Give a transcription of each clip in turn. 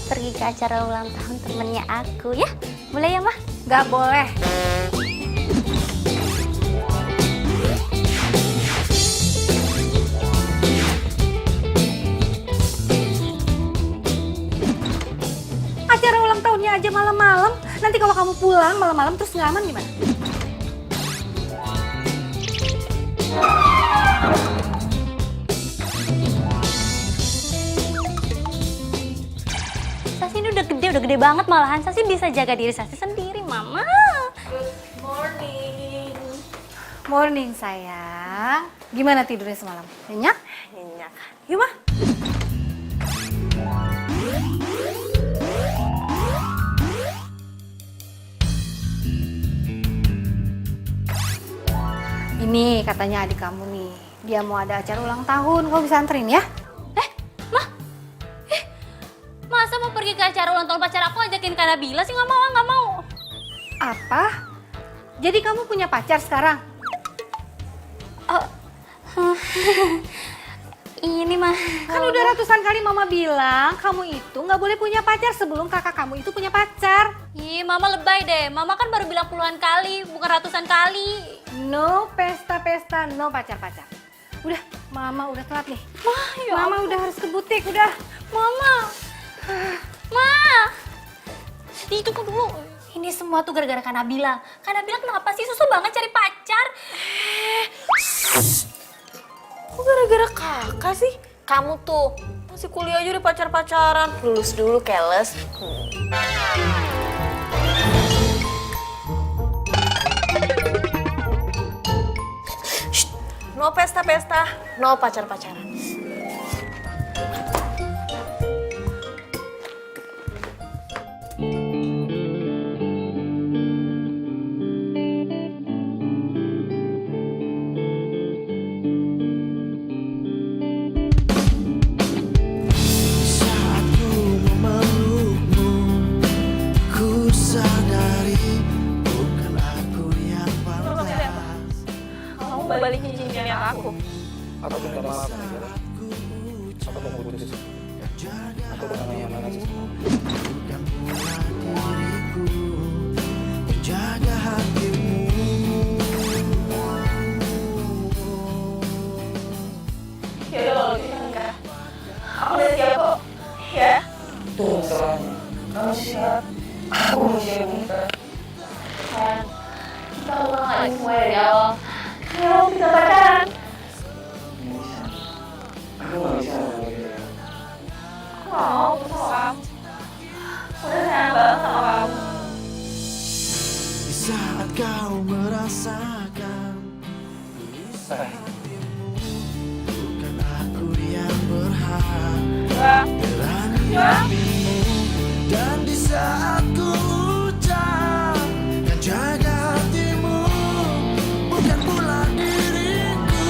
pergi ke acara ulang tahun temennya aku ya. Boleh ya, Mah? Gak boleh. Acara ulang tahunnya aja malam-malam. Nanti kalau kamu pulang malam-malam terus nggak aman gimana? Sasi ini udah gede banget malahan. Sasi bisa jaga diri Sasi sendiri, Mama. Good morning. Morning sayang. Gimana tidurnya semalam? Nyenyak? Nyenyak. Yuk mah. Ini katanya adik kamu nih. Dia mau ada acara ulang tahun. Kamu bisa anterin ya? Mah? Masa mau pergi ke acara ulang tahun pacar aku ajakin Kak Nabila sih? Nggak mau. Apa? Jadi kamu punya pacar sekarang? Ini mah. Kan udah ratusan kali mama bilang kamu itu nggak boleh punya pacar sebelum kakak kamu itu punya pacar. Ih, Mama lebay deh. Mama kan baru bilang puluhan kali, bukan ratusan kali. No pesta-pesta, no pacar-pacar. Udah, mama udah telat nih. Mah, ya Mama udah harus ke butik, udah. Mama. Ma. Itu kok dulu. Ini semua tuh gara-gara Kak Nabila. Kak Nabila kenapa sih susah banget cari pacar? Kok gara-gara kakak sih? Kamu tuh masih kuliah aja udah pacar-pacaran. Lulus dulu, keles. Shh, no pesta-pesta, no pacar-pacaran. Saat ku memelukmu, ku sadari bukan aku yang pantas. Kamu balikin cincinnya ke aku. Aku minta maaf nih, Bella. Aku mau putus. Aku udah nyaman aja sama kamu. Bukan pula diriku menjaga hatimu. Ya udah kalau kita nikah. Aku udah siap kok. Ya. Tuh masalahnya. Kamu siap. Aku mau siap nikah. Kan kita ulang lagi semua dari awal. Kalau kita pacaran. Nggak bisa. Aku nggak bisa ngomong gitu. Aku mau sama kamu. Udah sayang banget sama kamu. Di saat kau merasakan Sayang. bukan aku yang berhak Enggak. berani dirimu. Dan di saat ku ucap dan jaga hatimu, bukan pula diriku.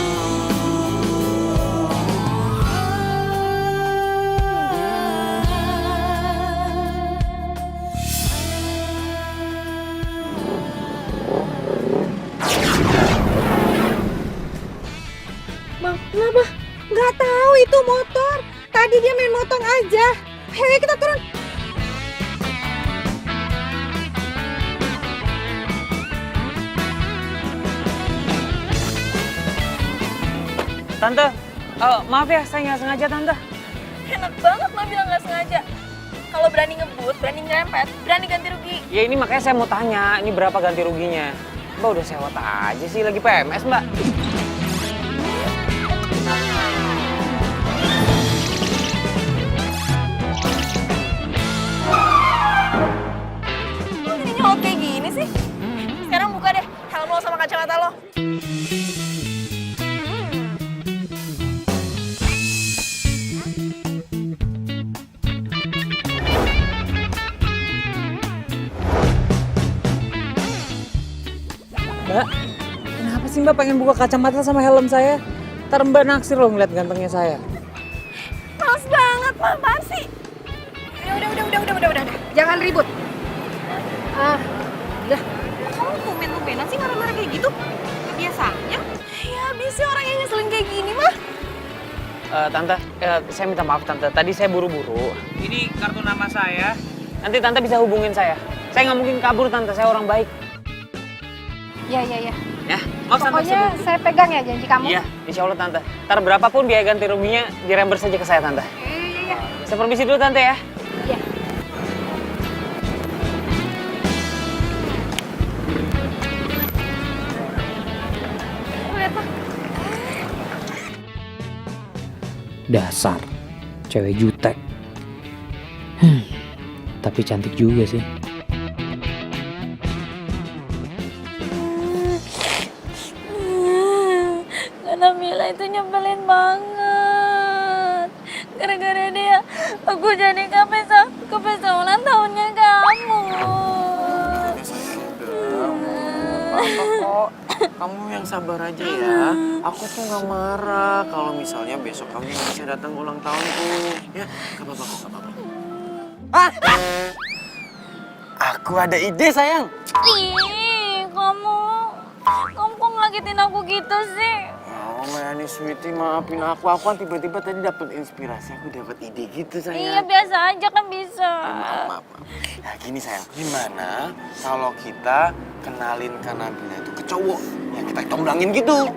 Bang, kenapa? Nggak tahu itu motor. Tadi dia main motong aja. Hei, kita turun. Tante, maaf ya, saya nggak sengaja Tante. Enak banget mah bilang nggak sengaja. Kalau berani ngebut, berani nyerempet, berani ganti rugi. Ya ini makanya saya mau tanya, ini berapa ganti ruginya? Mbak udah sewot aja sih, lagi PMS Mbak. Kok jadi nyolot kayak gini sih? Sekarang buka deh helm lo sama kacamata lo. Mbak, kenapa sih Mbak pengen buka kacamata sama helm saya? Ntar Mbak naksir loh ngeliat gantengnya saya. Males banget, mah apaan sih? Udah. Jangan ribut. Udah. Kamu tumben-tumbenan sih marah-marah kayak gitu? Biasanya? Ya habis sih orang yang ngeselin kayak gini mah. Tante, saya minta maaf tante. Tadi saya buru-buru. Ini kartu nama saya. Nanti tante bisa hubungin saya. Saya nggak mungkin kabur tante. Saya orang baik. Ya. Ya, maaf tante. Pokoknya saya pegang ya janji kamu. Iya, insya Allah tante. Ntar berapapun biaya ganti ruginya direimburse saja ke saya tante. Iya. Saya permisi dulu tante ya. Iya. Lihat Pak. Dasar, cewek jutek. Tapi cantik juga sih. Karena Mila itu nyebelin banget. Gara-gara dia, aku jadi ke pesta ulang tahunnya kamu. Apa kok? Kamu yang sabar aja ya. Aku tuh nggak marah kalau misalnya besok kamu bisa datang ulang tahunku. Ya, gak apa-apa kok, gak apa-apa. Aku ada ide sayang. Ih, kamu kok ngagetin aku gitu sih? Oh, Mayani Sweetie, maafin aku. Aku kan tiba-tiba tadi dapat inspirasi. Aku dapat ide gitu sayang. Iya, biasa aja kan bisa. Maaf. Nah gini sayang, gimana kalau kita kenalin Kanabila itu ke cowok yang kita comblangin gitu?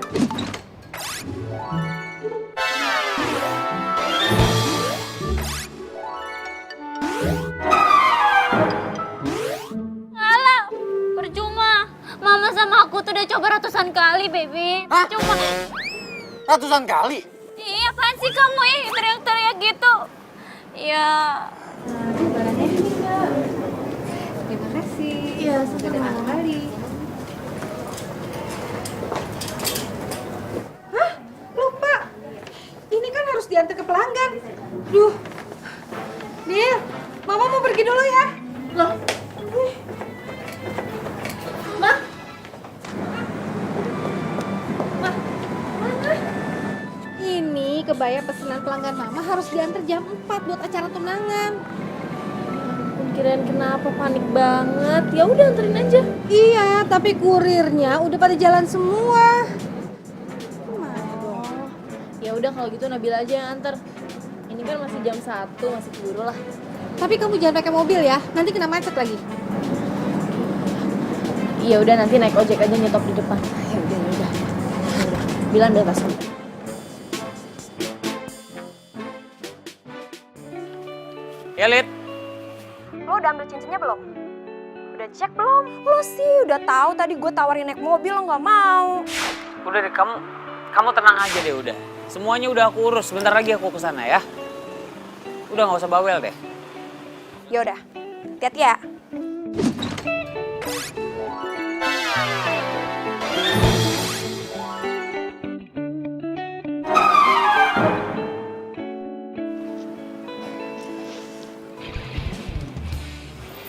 Alah, percuma. Mama sama aku tuh udah coba ratusan kali, baby. Hah? Cuma, Ratusan kali? iya apaan sih kamu teriak-teriak gitu? Ya. Terima kasih. Iya, sampai ketemu kali. Hah? Lupa. Ini kan harus diantar ke pelanggan. Duh. Nih, Mama mau pergi dulu ya. Loh. Ma? Ma? Mana? Ini kebaya pesanan pelanggan Mama harus diantar jam 4 buat acara tunangan. Kirain kenapa panik banget. Ya udah anterin aja. Iya, tapi kurirnya udah pada jalan semua. Gimana dong? Ya udah kalau gitu Nabila aja yang anter. Ini kan masih jam 1, masih keburu lah. Tapi kamu jangan pakai mobil ya, nanti kena macet lagi. Iya udah nanti naik ojek aja nyetop di depan. Ya udah. Bilang udah tas. Ya, Lid. Lo udah ambil cincinnya belum? Udah cek belum? Lo sih udah tahu tadi gue tawarin naik mobil lo nggak mau. Udah deh, kamu tenang aja deh udah. Semuanya udah aku urus. Sebentar lagi aku kesana ya. Udah nggak usah bawel deh. Ya udah, hati-hati ya.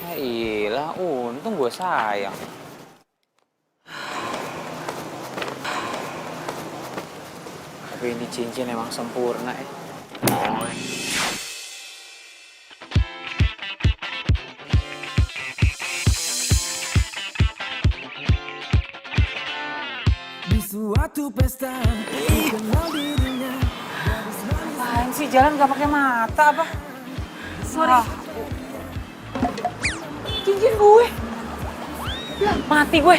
Ya iyalah, untung gue sayang. Tapi ini cincin emang sempurna ya. Di suatu pesta, ku kenal dirinya. Apaan sih, jalan gak pakai mata apa? Sorry. Cincin gue. Mati gue.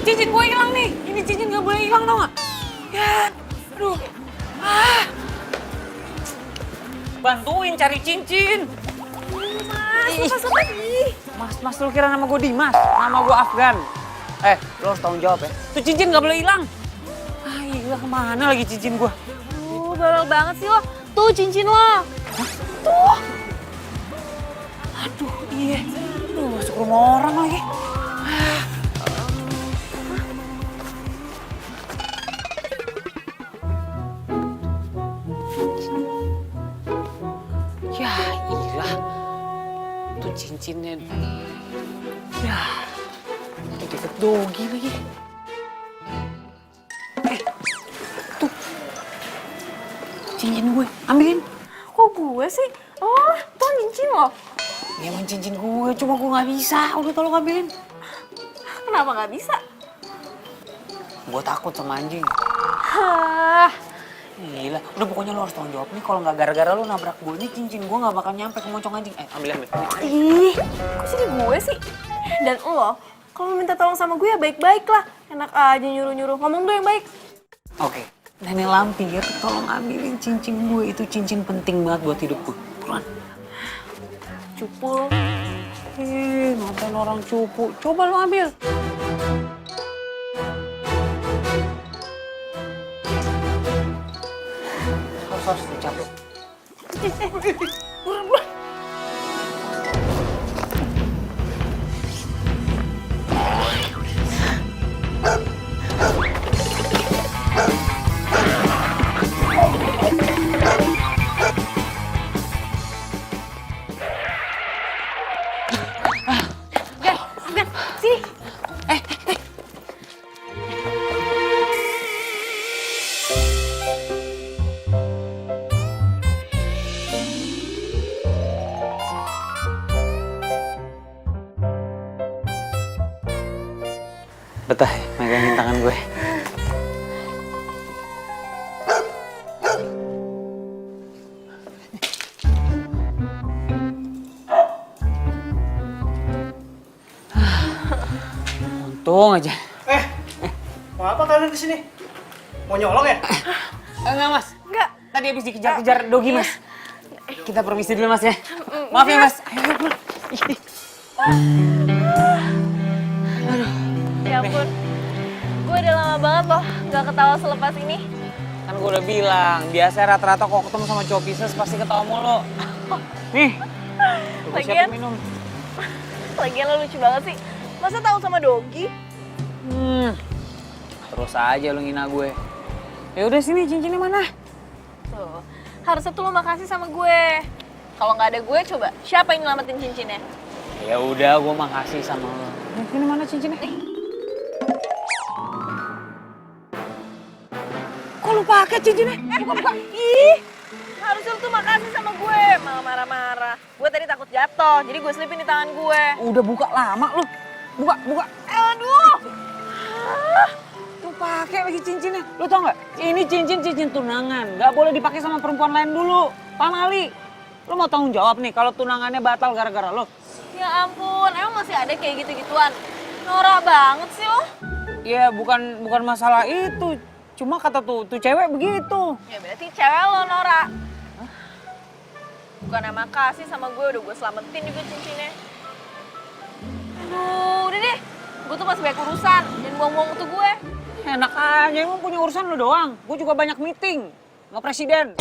Cincin gue hilang nih. Ini cincin gak boleh hilang tau gak? Ya, aduh. Bantuin cari cincin. Mas, lu kira nama gue Dimas? Nama gue Afgan. Lo harus tanggung jawab ya. Tuh cincin gak boleh hilang. Iya, kemana lagi cincin gue? Bawel banget sih lo. Tuh cincin lo. Tuh. Aduh, iya. Aduh, masuk rumah orang lagi. Ya iyalah. Tuh cincinnya. Ya. Itu deket Dogi lagi. Tuh. Cincin gue, ambilin. Kok gue sih? Oh, tuh cincin lo. Ya emang cincin gue, cuma gue gak bisa. Udah tolong ambilin. Kenapa nggak bisa? Gue takut sama anjing. Hah, Gila, udah pokoknya lo harus tanggung jawab nih. Kalau nggak gara-gara lo nabrak gue nih, cincin gue nggak bakal nyampe ke moncong anjing. Ambil. Ih, kok jadi gue sih? Dan lo, kalau minta tolong sama gue ya baik-baik lah. Enak aja nyuruh-nyuruh, ngomong tuh yang baik. Oke, Nenek Lampir, tolong ambilin cincin gue. Itu cincin penting banget buat hidup gue. Buruan. Cupu lo. Ngapain orang cupu? Coba lo ambil. Harus dicapek. Buruan. Gan, sini. Betah ya, megangin tangan gue. Untung aja. Mau apa kalian kesini? Mau nyolong ya? Enggak, Mas. Enggak. Tadi habis dikejar-kejar Dogi, Mas. Kita permisi dulu, Mas ya. Maaf ya, Mas. Ayo, pulang. Ya ampun, gue udah lama banget loh gak ketawa selepas ini. Kan gue udah bilang, biasa rata-rata kok ketemu sama cowok Pisces pasti ketawa mulu. Nih, gue Lagian- siapin minum. Lagian lo lucu banget sih. Masa tahu sama Dogi? Terus aja lu ngina gue. Ya udah sini, cincinnya mana? Tuh, harusnya tuh lo makasih sama gue. Kalau nggak ada gue, coba siapa yang nyelamatin cincinnya? Ya udah, gue makasih sama lo. Ini mana cincinnya? Kok lu pakai cincinnya? Buka. Ih, harusnya lo tuh makasih sama gue. Malah marah-marah. Gue tadi takut jatuh, jadi gue selipin di tangan gue. Udah buka lama lu. Buka. Aduh. Tuh pakai lagi cincinnya. Lu tau nggak? Ini cincin tunangan. Nggak boleh dipakai sama perempuan lain dulu. Paham Ali? Lu mau tanggung jawab nih kalau tunangannya batal gara-gara lo? Ya ampun, emang masih ada kayak gitu-gituan? Norak banget sih lo. Ya bukan masalah itu. Cuma kata tuh cewek begitu. Ya berarti cewek lo norak. Bukan makasih sama gue, udah gue selamatin juga cincinnya. Aduh, udah deh. Gue tuh masih banyak urusan, jangan buang-buang waktu gue. Enak aja, emang punya urusan lu doang. Gue juga banyak meeting. Nggak presiden.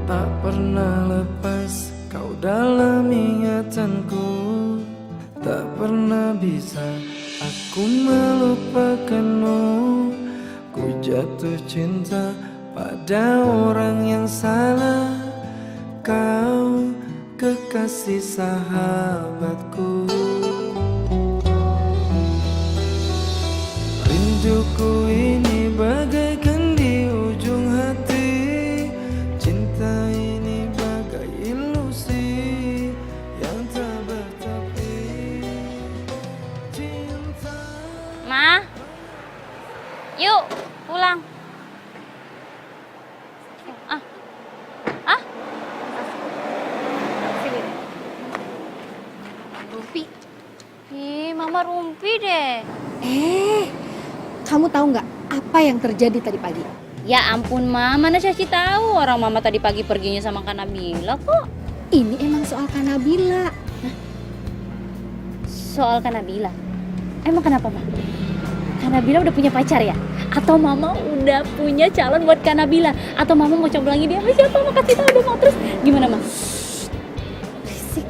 Tak pernah lepas kau dalam ingatanku, tak pernah bisa aku melupakanmu. Ku jatuh cinta pada orang yang salah, kau kekasih sahabatku. Rinduku ini bagaikan di ujung hati, cinta ini bagai ilusi yang tak bertepi. Cinta. Ma, yuk pulang. Rumpi. Ih, Mama rumpi deh. Kamu tahu nggak apa yang terjadi tadi pagi? Ya ampun, Ma, mana Caci tahu orang Mama tadi pagi perginya sama Kak Nabila kok. Ini emang soal Kanabila. Soal Kak Nabila. Emang kenapa, Ma? Kak Nabila udah punya pacar ya? Atau Mama udah punya calon buat Kak Nabila? Atau Mama mau coba lagi dia sama siapa? Ma kasih tahu dong, Ma. Terus gimana, Ma? Berisik.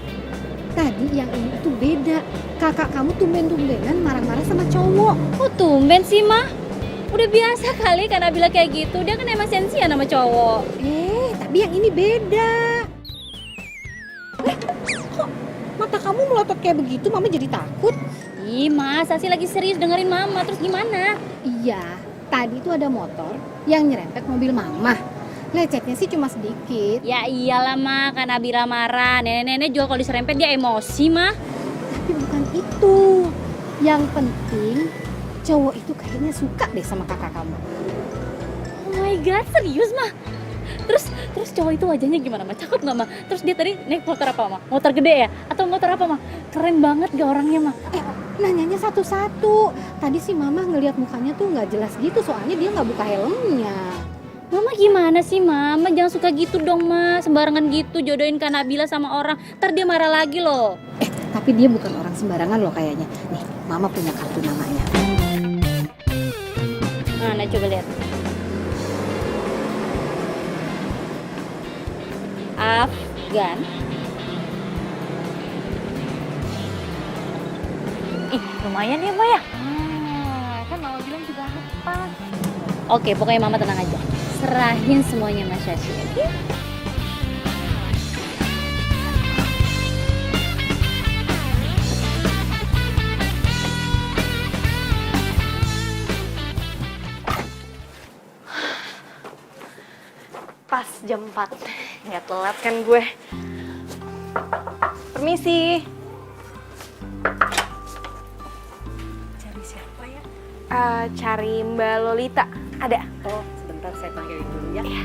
Tadi yang ini tuh beda. Kakak kamu tumben-tumbenan marah-marah sama cowok. Kok tumben sih, Ma? Udah biasa kali Kak Nabila kayak gitu. Dia kan emang sensian sama cowok. Tapi yang ini beda. Kok mata kamu melotot kayak begitu? Mama jadi takut. Ih, masa sih lagi serius dengerin Mama? Terus gimana? Iya, tadi tuh ada motor yang nyerempet mobil Mama. Lecetnya sih cuma sedikit. Ya iyalah mah, Kak Nabila marah. Nenek-nenek juga kalau diserempet dia emosi mah. Tapi bukan itu. Yang penting cowok itu kayaknya suka deh sama kakak kamu. Oh my god, serius mah? Terus cowok itu wajahnya gimana mah? Cakep nggak mah? Terus dia tadi naik motor apa mah? Motor gede ya? Atau motor apa mah? Keren banget gak orangnya mah? Nanyanya satu-satu. Tadi sih mama ngelihat mukanya tuh nggak jelas gitu, soalnya dia nggak buka helmnya. Mama gimana sih Mama? Jangan suka gitu dong Ma. Sembarangan gitu jodohin Kak Nabila sama orang. Ntar dia marah lagi loh. Tapi dia bukan orang sembarangan loh kayaknya. Nih, mama punya kartu namanya. Mana coba lihat. Afgan. Ih, lumayan ya Ma ya? Kan Mama bilang juga apa. Oke, pokoknya Mama tenang aja. Serahin semuanya Mas Shashi, oke? Pas jam 4. Nggak telat kan gue. Permisi. Cari siapa ya? Cari Mbak Lolita. Ada? Oh, sebentar saya panggilin dulu ya. Iya.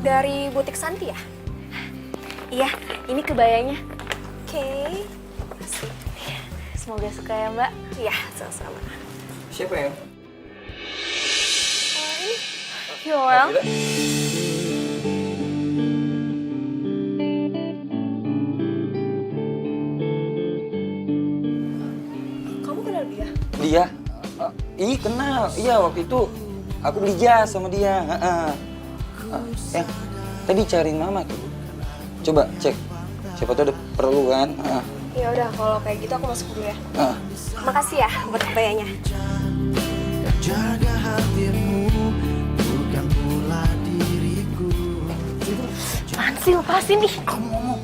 Dari butik Santi ya? Iya, ini kebayanya. Oke. Asik. Semoga suka ya, Mbak. Iya, sama-sama. Siapa ya? Ini Yoel. Kamu kenal dia? Dia? Ih kenal, iya waktu itu aku beli jas sama dia. Yang tadi cariin mama tuh. Coba cek, siapa tuh ada perlu kan? Ya udah, kalau kayak gitu aku masuk dulu ya. Ah. Makasih ya buat kebayanya. Jaga hatimu, bukan pula diriku. Apaan sih, lepasin nih. Aku ngomong.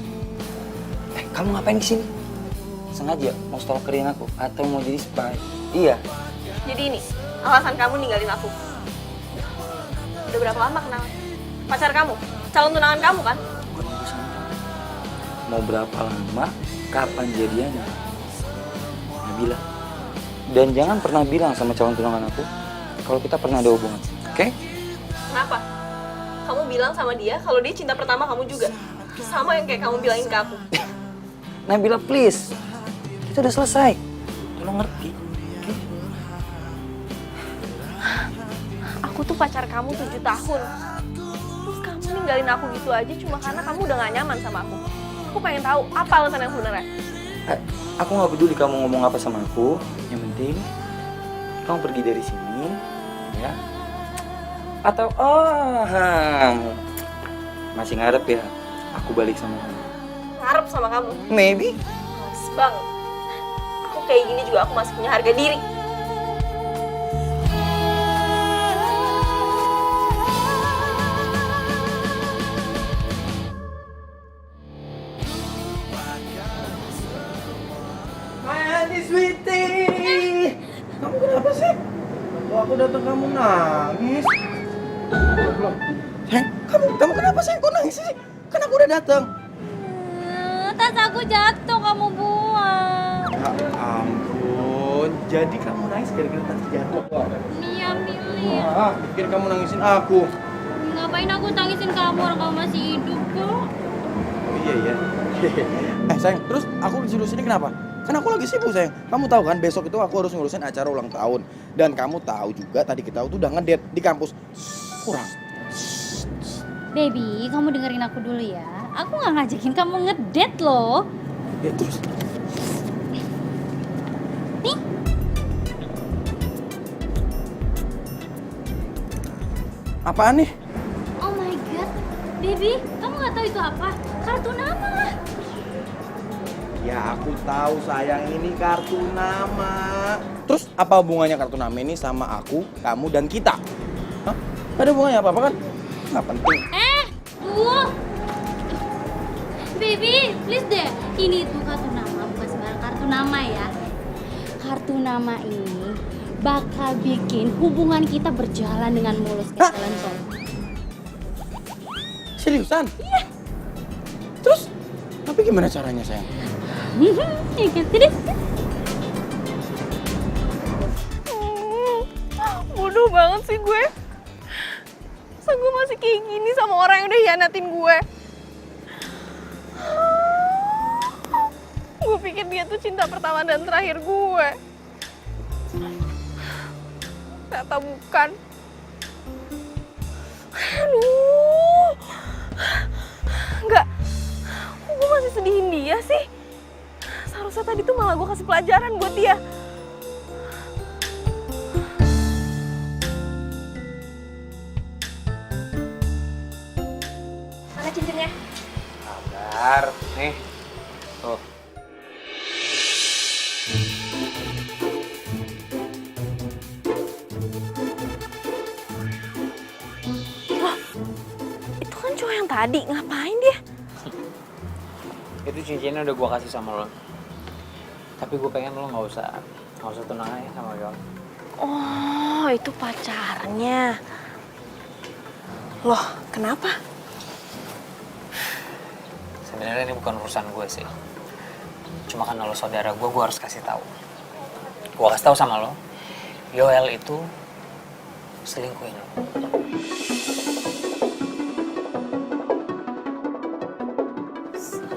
Kamu ngapain di sini? Sengaja mau stalkerin aku atau mau jadi spy? Iya. Jadi ini, alasan kamu ninggalin aku. Udah berapa lama kenal? Pacar kamu? Calon tunangan kamu kan? Bukan urusan kamu. Mau berapa lama? Kapan jadiannya? Nabila. Dan jangan pernah bilang sama calon tunangan aku kalau kita pernah ada hubungan, oke? Kenapa? Kamu bilang sama dia kalau dia cinta pertama kamu juga. Sama yang kayak kamu bilangin ke aku. Nabila please, kita udah selesai. Tolong ngerti, oke? Aku tuh pacar kamu 7 tahun. Terus kamu ninggalin aku gitu aja cuma karena kamu udah gak nyaman sama aku. Aku pengen tahu apa alasan yang sebenarnya. Aku nggak peduli kamu ngomong apa sama aku. Yang penting kamu pergi dari sini, ya? Atau masih ngarep ya? Aku balik sama kamu. Ngarep sama kamu. Maybe. Males banget. Aku kayak gini juga aku masih punya harga diri. Hai, sweetie. Kamu kenapa sih? Kok aku datang kamu nangis? Sayang, kamu kenapa sih? Kok nangis sih? Kan aku udah datang. Tas aku jatuh, kamu buang. Ya ampun, jadi kamu nangis gara-gara tadi jatuh. Iya, Mili. Pikir kamu nangisin aku. Ngapain aku tangisin kamu orang kamu masih hidup kok? Oh iya. Sayang, terus aku disuruh sini kenapa? Kan aku lagi sibuk sayang. Kamu tahu kan besok itu aku harus ngurusin acara ulang tahun. Dan kamu tahu juga tadi kita tuh udah ngedate di kampus. Kurang. Baby, kamu dengerin aku dulu ya. Aku nggak ngajakin kamu ngedate loh. Ya terus. Nih. Apaan nih? Oh my god, baby, kamu nggak tahu itu apa? Kartu nama lah. Ya aku tahu sayang, ini kartu nama. Terus apa hubungannya kartu nama ini sama aku, kamu, dan kita? Hah? Gak ada hubungannya apa-apa kan? Nggak penting. Baby, please deh. Ini tuh kartu nama, bukan sembarang kartu nama ya. Kartu nama ini bakal bikin hubungan kita berjalan dengan mulus kayak jalan tol. Seriusan? Iya. Terus, tapi gimana caranya sayang? Ya kan, tidak? Bodoh banget sih gue. Masa gue masih kayak gini sama orang yang udah hianatin gue? Gue pikir dia tuh cinta pertama dan terakhir gue. Ternyata bukan. Aduh. Enggak. Kok gue masih sedihin dia sih? Seharusnya tadi tuh malah gue kasih pelajaran buat dia. Mana cincinnya? Sabar, nih. Tuh. Itu kan cowok yang tadi, ngapain dia? Itu cincinnya udah gue kasih sama lo. Tapi gue pengen lo nggak usah tunangan ya sama gue. Oh, itu pacarnya. Loh, kenapa? Sebenarnya ini bukan urusan gue sih. Cuma karena lo saudara gue harus kasih tahu. Gue kasih tahu sama lo, Yoel itu selingkuhin lo.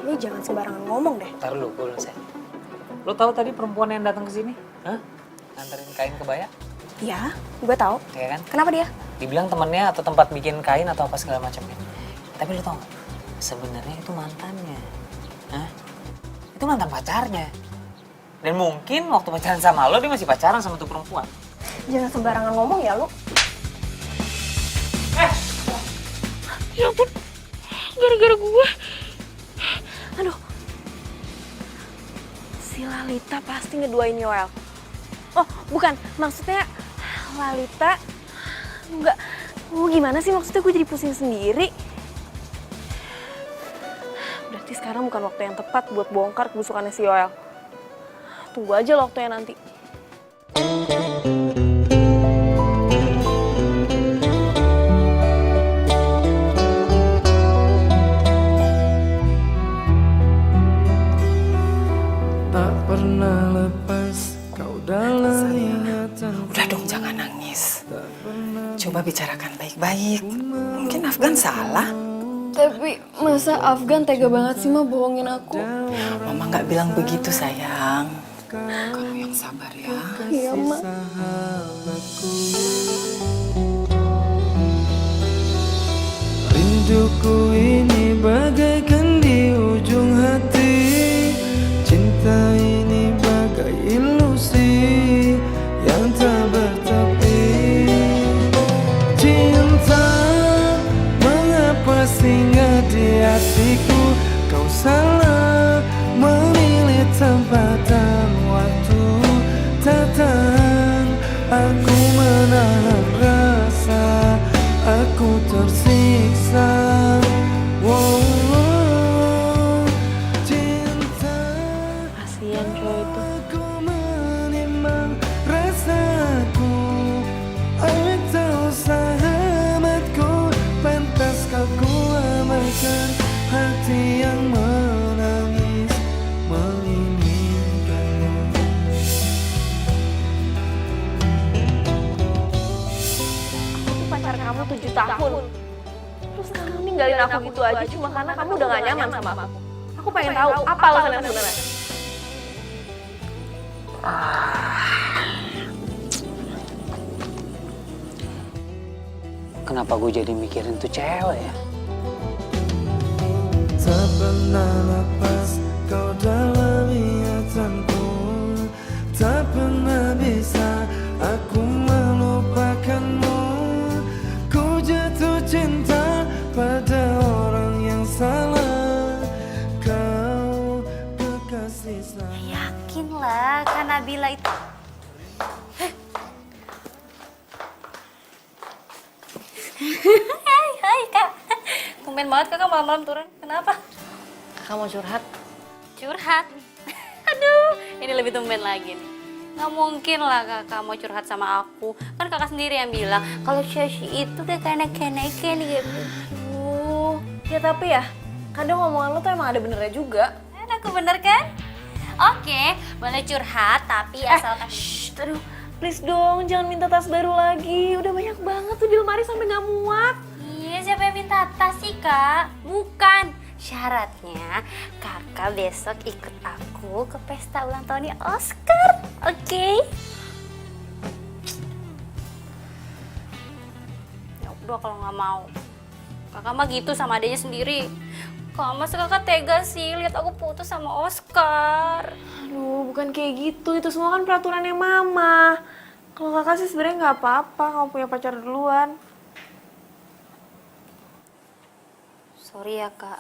Lu jangan sembarangan ngomong deh. Ntar lu, gue selesai. Lo tahu tadi perempuan yang datang ke sini? Hah? Nganterin kain kebaya? Ya, gue tahu. Ya kan? Kenapa dia? Dibilang temennya atau tempat bikin kain atau apa segala macamnya. Tapi lo tau gak? Sebenarnya itu mantannya. Hah? Itu mantan pacarnya. Dan mungkin waktu pacaran sama lo, dia masih pacaran sama tuh perempuan. Jangan sembarangan ngomong ya lu. Ya ampun, gara-gara gue. Aduh. Si Lalita pasti ngeduain Yoel. Oh, bukan. Maksudnya Lalita. Enggak. Gimana sih maksudnya gue jadi pusing sendiri? Berarti sekarang bukan waktu yang tepat buat bongkar kebusukannya si Yoel. Tunggu aja loh waktunya nanti. Tak pernah lepas kau dalam ingatan. Udah dong, jangan nangis. Coba bicarakan baik-baik. Mungkin Afgan salah. Tapi masa Afgan tega banget sih mah bohongin aku? Mama nggak bilang begitu sayang. Kamu yang sabar ya. Iya, Mak. Rinduku ini bagaikan di ujung hati. Cinta ini bagai ilusi yang tak bertepi. Cinta, mengapa singgah di hatiku? Kau salah memilih tempat dan waktu. Tak tahan aku menahan rasa, aku tersiksa. Wow, cinta. Kasian cowok itu. Aku menimbang rasaku. Ayo tahu sahabatku, pantas kau ku abaikan hati yang menangis menginginkanmu. Aku tuh pacar kamu 7 tahun. Terus kamu ninggalin aku gitu aja cuma karena kamu udah gak nyaman sama aku. Aku pengen tahu apa alasan yang sebenarnya. Kenapa gue jadi mikirin tuh cewek ya? Tak pernah lepas kau dalam ingatanku. Tak pernah bisa aku melupakanmu. Ku jatuh cinta pada orang yang salah. Kau kekasih saya. Yakin lah, Kak Nabila itu. Hai Kak. Tumben banget Kakak malam-malam turun. Kenapa? Kakak mau curhat? Curhat? Aduh, ini lebih tumben lagi nih. Nggak mungkin lah kakak mau curhat sama aku. Kan kakak sendiri yang bilang kalau Shashi itu udah kayak naik-naikin gitu. Ya tapi ya, kadang omongan lo tuh emang ada benernya juga. Aku bener kan? Oke, boleh curhat tapi asalkan... Aduh, please dong, jangan minta tas baru lagi. Udah banyak banget tuh di lemari sampai nggak muat. Iya, siapa yang minta tas sih kak? Bukan. Syaratnya kakak besok ikut aku ke pesta ulang tahunnya Oscar, oke? Ya udah kalau nggak mau. Kakak mah gitu sama adanya sendiri. Kok masa kakak tega sih lihat aku putus sama Oscar? Aduh, bukan kayak gitu. Itu semua kan peraturannya mama. Kalau kakak sih sebenarnya nggak apa-apa kamu punya pacar duluan. Sorry ya kak.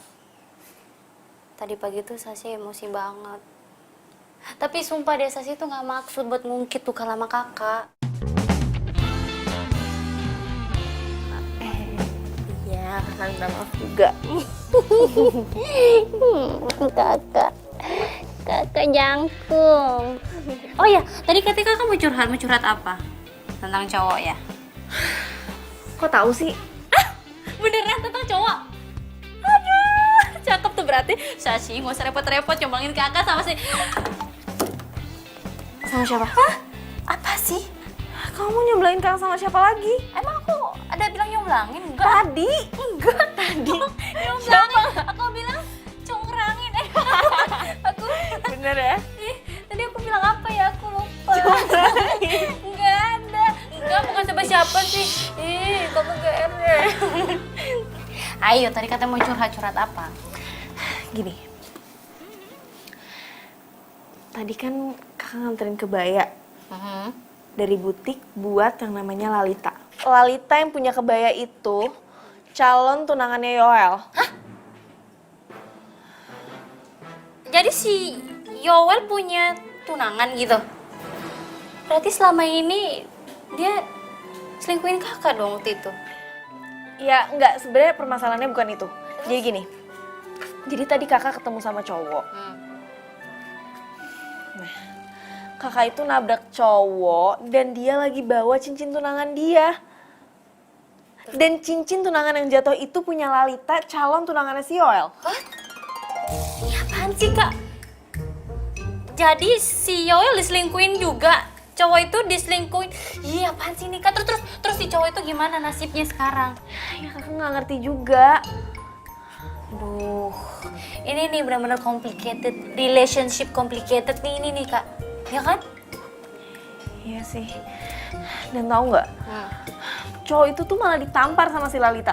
Tadi pagi tuh Sasi emosi banget. Tapi sumpah deh Sasi tuh nggak maksud buat ngungkit tuh sama kakak. Iya, kakak minta maaf juga. Kakak jangkung. Oh ya, tadi ketika kamu mau curhat apa? Tentang cowok ya? Kok tahu sih? Beneran tentang cowok? Aduh, cakep tuh berarti. Sasi nggak usah repot-repot nyomblangin kakak sama si... Sama siapa? Hah? Apa sih? Kamu nyomblangin kakak sama siapa lagi? Emang aku ada bilang nyomblangin? Enggak. Tadi? Enggak tadi. Nyomblangin. Aku bilang congkrangin. Aku Bener ya? tadi aku bilang apa ya? Aku lupa. Enggak ada. Enggak, bukan sama siapa sih. Ih, kamu GR deh. Ayo, tadi katanya mau curhat apa? Gini. Tadi kan kakak nganterin kebaya dari butik buat yang namanya Lalita. Lalita yang punya kebaya itu calon tunangannya Yoel. Hah? Jadi si Yoel punya tunangan gitu? Berarti selama ini dia selingkuhin kakak dong waktu itu? Ya enggak, sebenarnya permasalahannya bukan itu. Jadi gini, jadi tadi kakak ketemu sama cowok. Nah, kakak itu nabrak cowok dan dia lagi bawa cincin tunangan dia. Dan cincin tunangan yang jatuh itu punya Lalita, calon tunangannya si Yoel. Hah? Ini apaan sih kak? Jadi si Yoel diselingkuhin juga? Cowok itu diselingkuhin? Iya apaan sih nih kak? Terus si cowok itu gimana nasibnya sekarang? Ya kakak nggak ngerti juga. Aduh, ini nih benar-benar complicated, relationship complicated nih ini nih kak, ya kan? Iya sih. Dan tahu nggak? Cowok itu tuh malah ditampar sama si Lalita.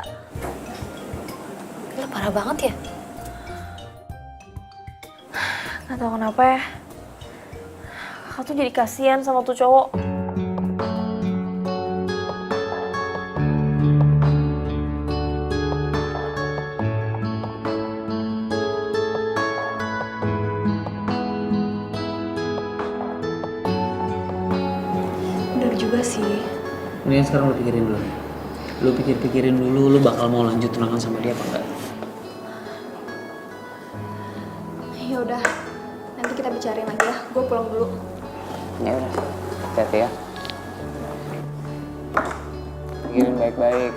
Gila parah banget ya? Nggak tahu kenapa ya. Kakak tuh jadi kasihan sama tuh cowok. Bener juga sih. Mendingan sekarang lu pikirin dulu. Lu pikir-pikirin dulu lu bakal mau lanjut tunangan sama dia apa enggak? Ya udah, nanti kita bicarain lagi ya. Gue pulang dulu. Ya udah, hati-hati ya. Pikirin baik-baik.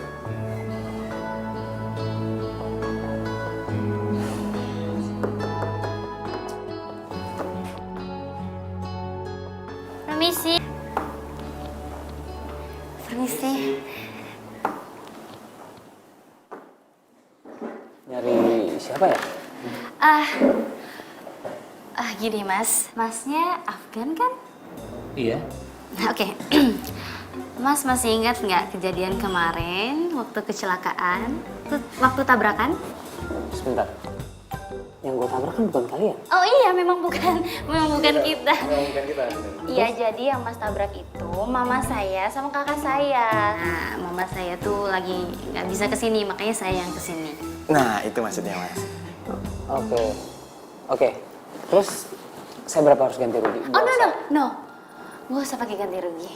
Permisi. Permisi. Nyari siapa ya? Gini mas, masnya Afgan kan? Iya. Oke. Mas masih ingat nggak kejadian kemarin waktu kecelakaan, waktu tabrakan? Sebentar. Yang gue tabrak kan bukan kalian. Oh iya, memang bukan kita. Iya, jadi yang mas tabrak itu mama saya sama kakak saya. Nah, mama saya tuh lagi nggak bisa kesini, makanya saya yang kesini. Nah, itu maksudnya, Mas. Oke. Terus saya berapa harus ganti rugi? Oh no, nggak usah pakai ganti rugi.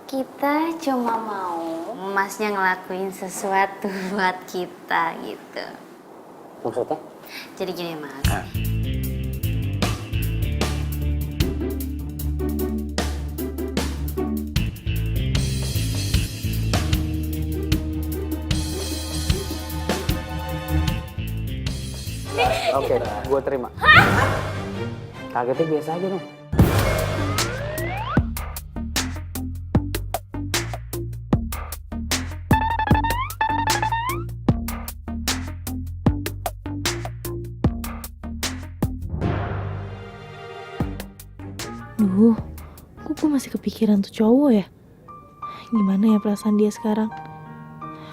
Kita cuma mau masnya ngelakuin sesuatu buat kita gitu. Maksudnya? Jadi gini Mas. Oke, gue terima. Kagetnya biasa aja dong. Duh, kok gue masih kepikiran tuh cowok ya? Gimana ya perasaan dia sekarang?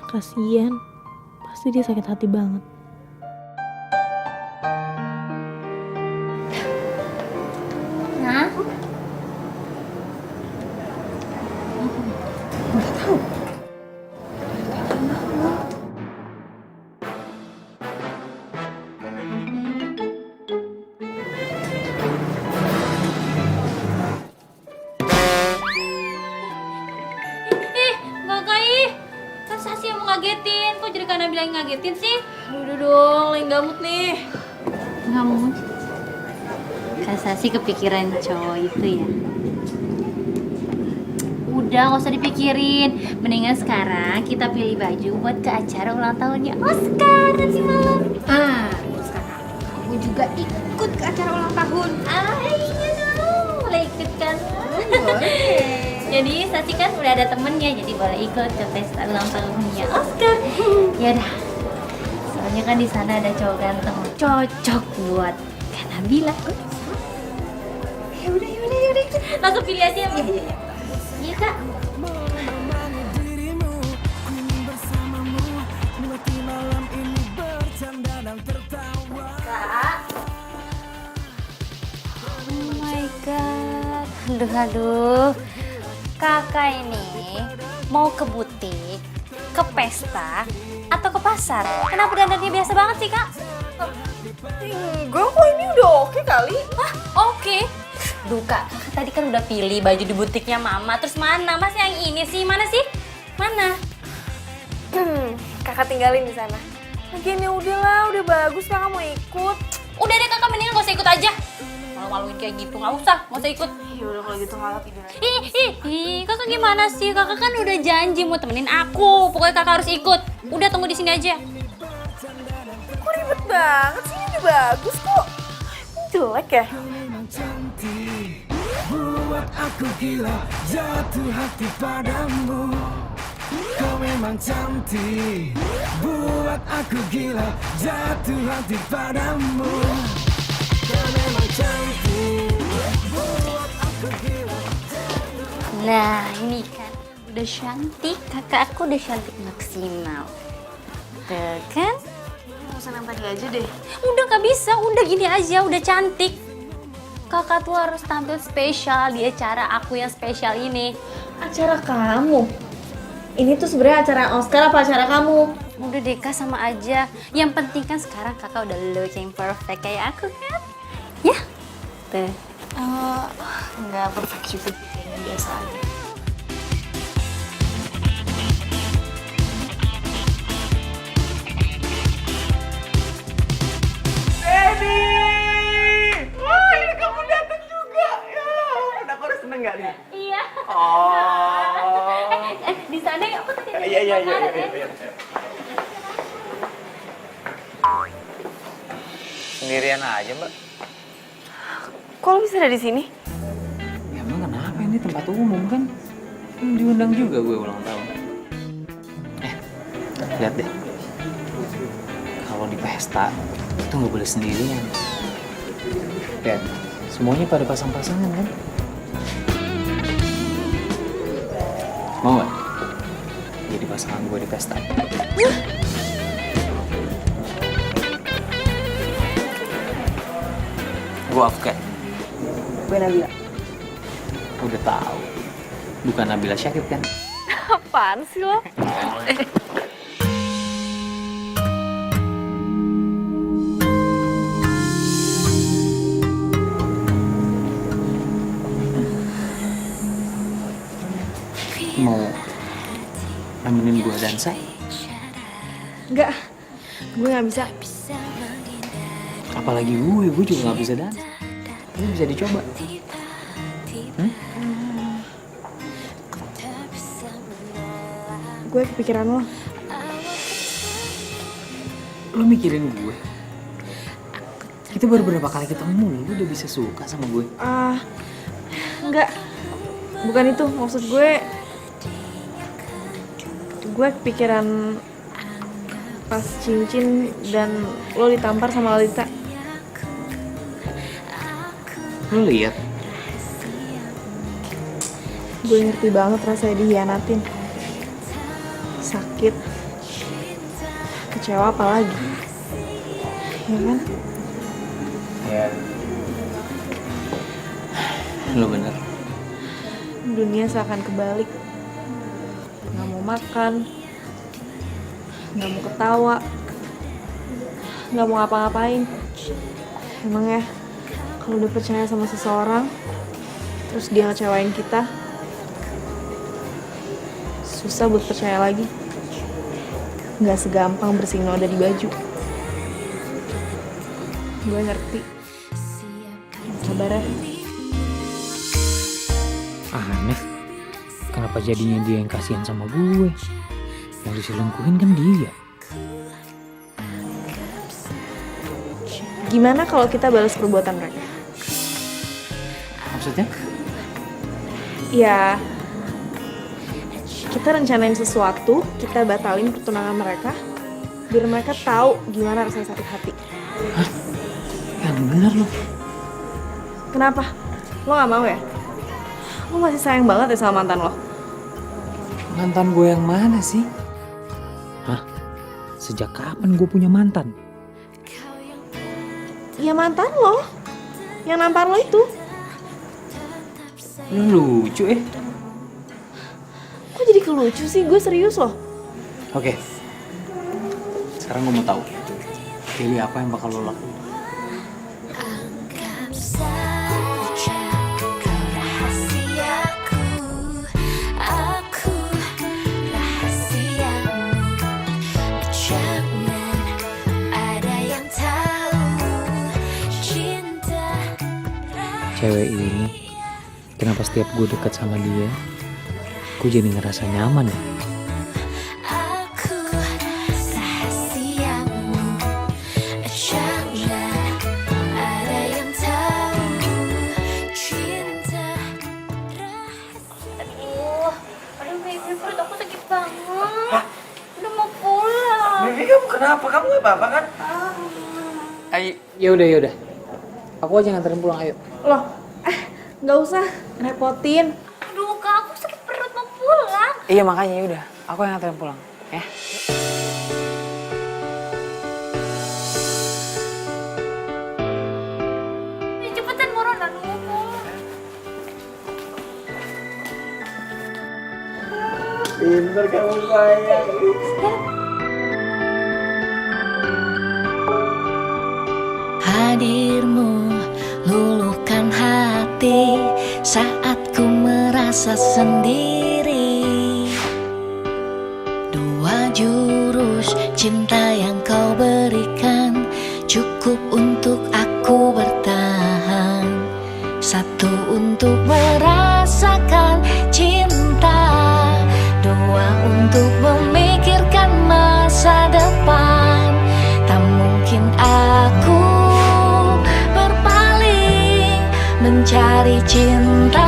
Kasian, pasti dia sakit hati banget. Nah, Kakak ih, kan Sasi yang mau ngagetin. Kok jadi Kak Nabila yang ngagetin sih? Udah dong, lagi gamut nih. Kamu Kak Sasi kepikiran cowok itu ya? Udah, gak usah dipikirin. Mendingan sekarang kita pilih baju buat ke acara ulang tahunnya Oscar nanti malam. Sekarang aku juga ikut ke acara ulang tahun. Iya dong, boleh ikut kan? Jadi Sasi kan udah ada temennya, jadi boleh ikut ke pesta ulang tahunnya Oscar. Ya udah, soalnya kan di sana ada cowok ganteng, cocok buat Kak Nabila. Ya udah ikut. Langsung pilih aja ya, Bu. Iya Kak. dirimu, ku ingin bersamamu, menikmati malam ini bercanda dan tertawa. Kak. Oh my god. Aduh. Kakak ini mau ke butik, ke pesta, atau ke pasar? Kenapa dandannya biasa banget sih, Kak? Enggak kok, ini udah oke kali. Hah, oke. Duh, Kak, kakak tadi kan udah pilih baju di butiknya Mama. Terus mana? Mas yang ini sih? Mana sih? Mana? Kakak tinggalin di sana. Lagian ya udahlah, udah bagus kakak mau ikut. Udah deh kakak, mendingan gak usah ikut aja. Malu-maluin kayak gitu, gak usah ikut. Ya udah kalau gitu malah tidur aja. Ih, kakak gimana sih? Kakak kan udah janji mau temenin aku. Pokoknya kakak harus ikut. Udah, tunggu di sini aja. Kok ribet banget sih, ini udah bagus kok. Jelek ya? Buat aku gila, jatuh hati padamu. Kau memang cantik, buat aku gila, jatuh hati padamu. Kau memang cantik, buat aku gila. Nah, ini kan udah cantik. Kakak aku udah cantik maksimal. Tuh kan? Nggak usah nempel aja deh. Udah gak bisa, udah gini aja, udah cantik. Kakak tuh harus tampil spesial di acara aku yang spesial ini. Acara kamu? Ini tuh sebenarnya acara Oscar apa acara kamu? Udah deh Kak, sama aja. Yang penting kan sekarang kakak udah looking perfect kayak aku kan? Ya? Tuh. Nggak perfect juga, kayaknya biasa aja. Baby! Wah, ini kamu datang juga. Ya, udah aku seneng gak nih? Iya. Oh. Di sana ya, aku tadi ada Iya. makanan, ya. Sendirian aja, Mbak. Kok lo bisa ada di sini? Ya emang kenapa, ini tempat umum kan? Diundang juga gue ulang tahun. Lihat deh. Kalau di pesta itu nggak boleh sendirian. Lihat, semuanya pada pasang-pasangan kan? Mau nggak jadi pasangan gue di pesta? Gue Afgan. Gue Nabila. Udah tahu. Bukan Nabila Syakib kan? Apaan sih lo? Mau nemenin gue dansa? Enggak, gue nggak bisa. Apalagi gue juga nggak bisa dansa. Ini bisa dicoba. Gue kepikiran lo. Lo mikirin gue? Kita baru berapa kali ketemu, lo udah bisa suka sama gue? Enggak. Bukan itu, maksud gue kepikiran pas cincin dan lo ditampar sama Lalita. Lo lihat? Gue ngerti banget rasanya dihianatin. Sakit. Kecewa apalagi. Ya kan? Ya. Lo bener. Dunia seakan kebalik. Gak mau makan. Gak mau ketawa. Gak mau ngapa-ngapain. Emang ya, kalau udah percaya sama seseorang, terus dia ngecewain kita, susah buat percaya lagi. Gak segampang bersihin noda di baju. Gue ngerti. Sabar ya. Aneh. Kenapa jadinya dia yang kasihan sama gue? Yang diselingkuhin kan dia. Gimana kalau kita balas perbuatan mereka? Maksudnya? Ya, kita rencanain sesuatu, kita batalin pertunangan mereka, biar mereka tahu gimana rasanya sakit hati. Hah? Yang bener lo. Kenapa? Lo gak mau ya? Lo masih sayang banget ya sama mantan lo? Mantan gue yang mana sih? Hah? Sejak kapan gue punya mantan? Ya mantan lo, yang nampar lo itu. Lo lucu Kok jadi kelucu sih? Gue serius loh. Oke. Sekarang gue mau tahu. Pilih apa yang bakal lo lakuin? Cewek ini, kenapa setiap gue dekat sama dia, gue jadi ngerasa nyaman ya? Aduh baby, perut aku sakit banget. Udah mau pulang. Baby kamu kenapa? Kamu gak apa-apa kan? Ayo, yaudah. Aku aja nganterin pulang, ayo. Loh, gak usah repotin. Aduh kak, aku sakit perut mau pulang. Iya makanya yaudah, aku yang nganterin pulang, ya. Cepetan buruan, aduh mau pulang. Pinter kamu sayang. Hadirmu luluhkan hati saat ku merasa sendiri. Dua jurus cinta yang kau berikan cukup untuk aku bertahan. Satu untuk merasakan cinta, dua untuk memikirkan masa depan. Tak mungkin aku mencari cinta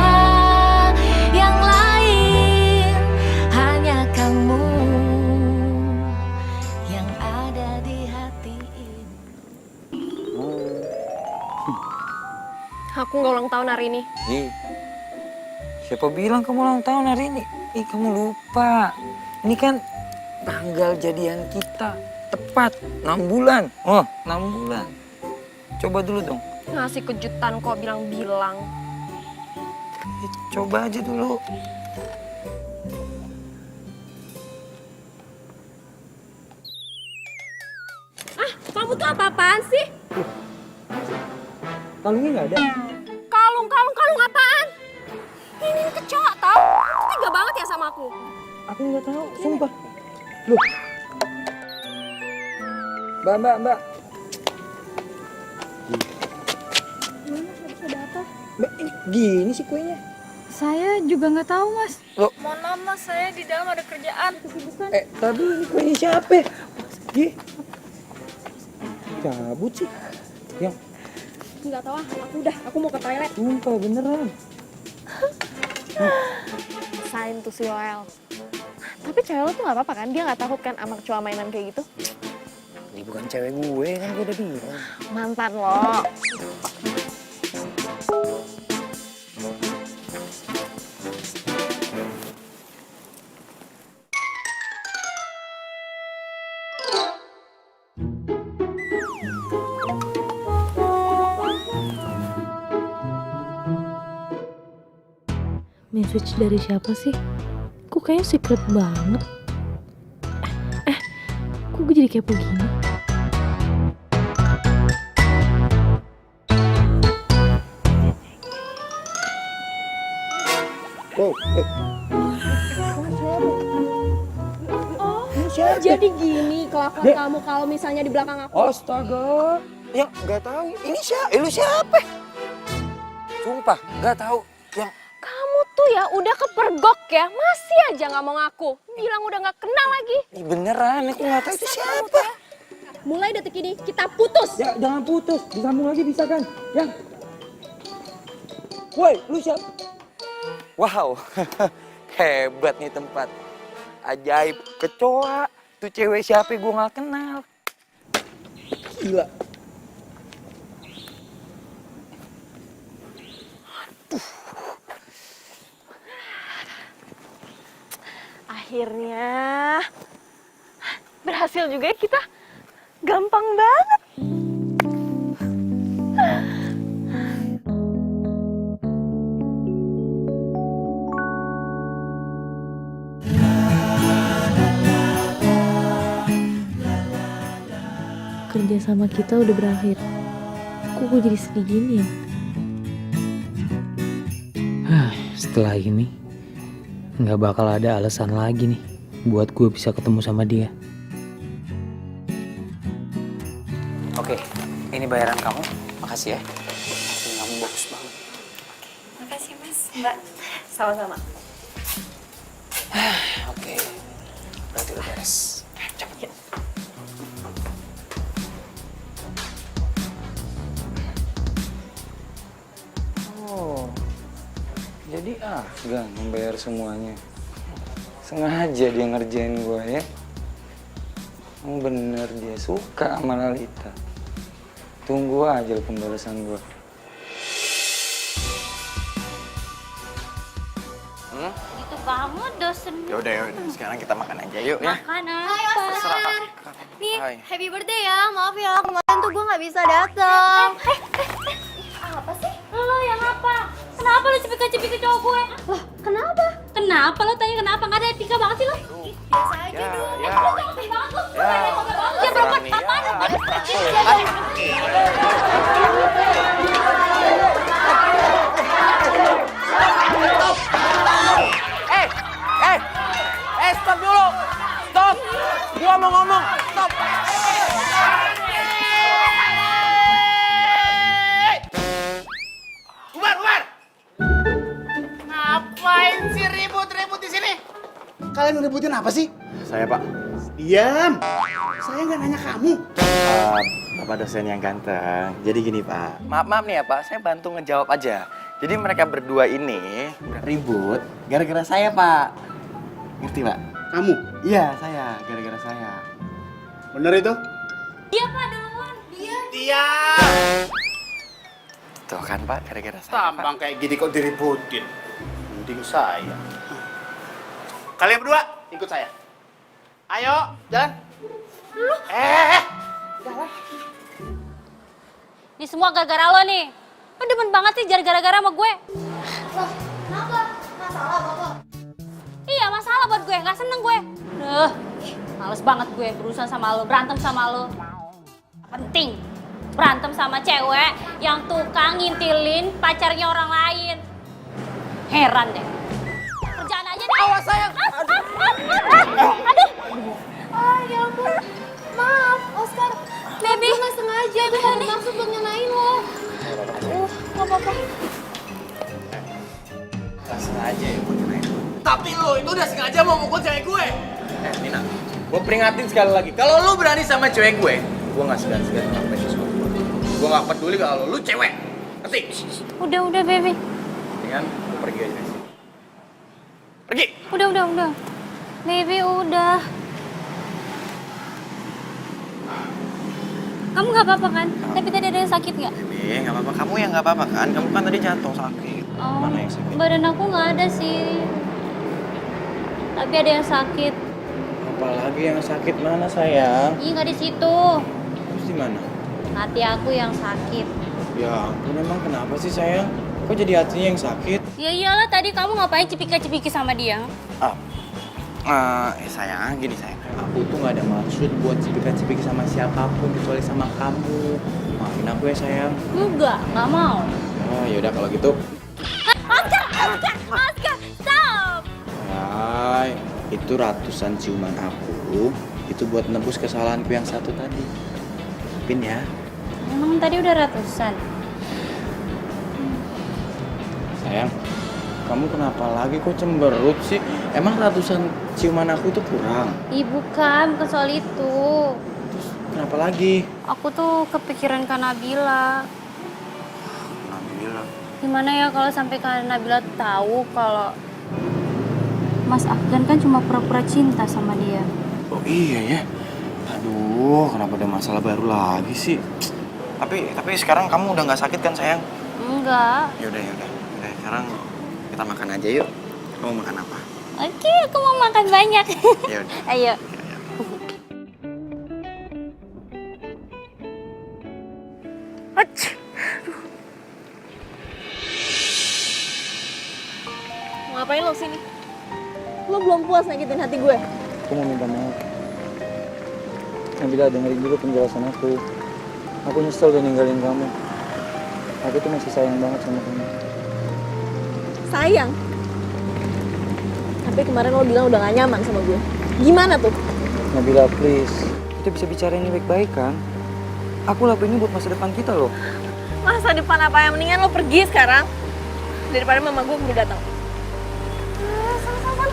yang lain, hanya kamu yang ada di hati ini. Aku nggak ulang tahun hari ini. Siapa bilang kamu ulang tahun hari ini? Kamu lupa. Ini kan tanggal jadian kita. Tepat 6 bulan. 6 bulan. Coba dulu dong. Ngasih kejutan kok bilang-bilang. Coba aja dulu. Kamu tuh apa-apaan sih? Kalungnya nggak ada. Kalung apaan? Ini kecoa tau? Kamu tega banget ya sama aku. Aku nggak tahu, sumpah. Loh. Mbak. Ini gini sih kuenya. Saya juga nggak tahu, Mas. Loh, Mohon maaf mas, saya di dalam ada kerjaan. tapi ini kuenya siapa? Gih. Cabut sih. Yang Nggak tahu, aku mau ke toilet. sumpah beneran. Sain tuh si Yoel. Tapi cewek lo tuh gak apa-apa kan? Dia gak takut kan sama kecoa mainan kayak gitu? Ini bukan cewek gue, kan gue udah bilang. Mantan lo. Message dari siapa sih? Kok kayaknya secret banget. Kok gue jadi kepo gini? Oh, Jadi gini kelakuan kamu kalau misalnya di belakang aku. Astaga. Ya, nggak tahu. Ini siapa? Lu siapa? Sumpah, nggak tahu. Yang Kamu tuh ya udah kepergok ya, masih aja gak mau ngaku. Bilang udah gak kenal lagi. Ih, beneran, aku nggak tahu itu siapa. Mulai detik ini kita putus. ya jangan putus. Disambung lagi bisa kan? Yang. Woi, lu siapa? Wow, hebat nih tempat. Ajaib, kecoa. Tuh cewek siapa gue nggak kenal. Gila. Akhirnya berhasil juga ya kita. Gampang banget. Kerja sama kita udah berakhir. Kok gue jadi sedih gini ya? Setelah ini nggak bakal ada alasan lagi nih buat gue bisa ketemu sama dia. Oke, ini bayaran kamu. Makasih ya. Ini kamu bagus banget. Makasih mas, mbak. Sama-sama. Oke, berarti udah beres. Cepet. Oh, jadi Afgan membayar semuanya. Sengaja dia ngerjain gue ya. Emang bener dia suka sama Lalita. Tunggu aja pembalasan gue. Itu kamu dosen. Yaudah, sekarang kita makan aja yuk ya. Makan apa? Nih, Hai. happy birthday ya. Maaf ya, kemarin tuh gue nggak bisa datang. Apa sih? Lo yang apa? Kenapa lo cepet-cepet ke cowok gue? Loh, kenapa? Kenapa lo tanya kenapa? Nggak ada etika banget sih lo? Biasa aja dong. Ya. Ya perempuan apaan? Stop dulu. Stop. Gua mau ngomong. Stop. Umar! Ngapain sih ribut-ribut di sini? Kalian ngeributin apa sih? Saya, Pak. Diam! Saya nggak nanya kamu. Bapak dosen yang ganteng. Jadi gini, Pak. Maaf nih ya Pak, saya bantu ngejawab aja. Jadi mereka berdua ini Ribut gara-gara saya, Pak. Ngerti, Pak? Kamu? Iya, saya. Gara-gara saya. Bener itu? Dia pak duluan. Diam! tuh kan Pak, gara-gara saya. Pak. Tampang kayak gini kok diributin. Mending saya. Kalian berdua, ikut saya. Ayo, jalan. Jalan. Ini semua gara-gara lo nih. Lo demen banget sih gara-gara sama gue. Loh, kenapa? Masalah, Bapak? Iya masalah buat gue, gak seneng gue. Males banget gue berurusan sama lo, berantem sama lo. Penting, berantem sama cewek yang tukang ngintilin pacarnya orang lain. Heran deh. Kerjaan aja deh. Awas sayang. Aduh. Ah, ya ampun. Maaf, Oscar. Baby. Gue nggak sengaja, gue nggak bermaksud buat ngenain lo. Gak apa-apa. lo itu udah sengaja mau mukul cewek gue. Nina, gue peringatin sekali lagi. Kalau lo berani sama cewek gue nggak segan-segan ngapain sesuatu. Gue nggak peduli kalau lo cewek. Ngerti? Udah, baby. Dengan lo pergi aja sih. Pergi. Udah. Baby, udah. Kamu nggak apa-apa kan? Tapi tadi ada yang sakit nggak? Nggak apa-apa. Kamu yang nggak apa-apa kan? Kamu kan tadi jatuh sakit. Oh, Mana yang sakit? badan aku nggak ada sih. Tapi ada yang sakit. Apalagi yang sakit mana sayang? Ih, nggak di situ. Terus di mana? Hati aku yang sakit. Ya ampun, emang kenapa sih sayang? Kok jadi hatinya yang sakit? Ya iyalah, tadi kamu ngapain cipika-cipiki sama dia? Sayang, gini sayang. Aku tuh nggak ada maksud buat cipika-cipiki sama siapapun kecuali sama kamu. Maafin aku ya sayang. Nggak mau. Oh yaudah kalau gitu. Oscar, stop! Hai, itu ratusan ciuman aku. Itu buat nebus kesalahanku yang satu tadi. Pin ya. Emang tadi udah ratusan? Sayang, kamu kenapa lagi kok cemberut sih? Emang ratusan ciuman aku tuh kurang? Ih, bukan soal itu. Kenapa lagi? Aku tuh kepikiran Kak Nabila. Nabila. Gimana ya kalau sampai Kak Nabila tahu kalau Mas Afgan kan cuma pura-pura cinta sama dia. Oh iya ya. Aduh, kenapa ada masalah baru lagi sih? Tapi sekarang kamu udah nggak sakit kan sayang? Enggak. Yaudah. Sekarang kita makan aja yuk. Kamu makan apa? Oke, aku mau makan banyak. Yaudah. Ayo. Ngapain lo sini? Lo belum puas nyakitin hati gue? Aku mau minta maaf. Nabila, dengerin dulu penjelasan aku. Aku nyesel udah ninggalin kamu. Aku tuh masih sayang banget sama kamu. Sayang? Tapi kemarin lo bilang udah gak nyaman sama gue. Gimana tuh? Nabila, please. Kita bisa bicara ini baik-baik kan? Aku lakuin ini buat masa depan kita loh. Masa depan apa yang mendingan lo pergi sekarang? Daripada mama gue keburu datang. Sama-sama.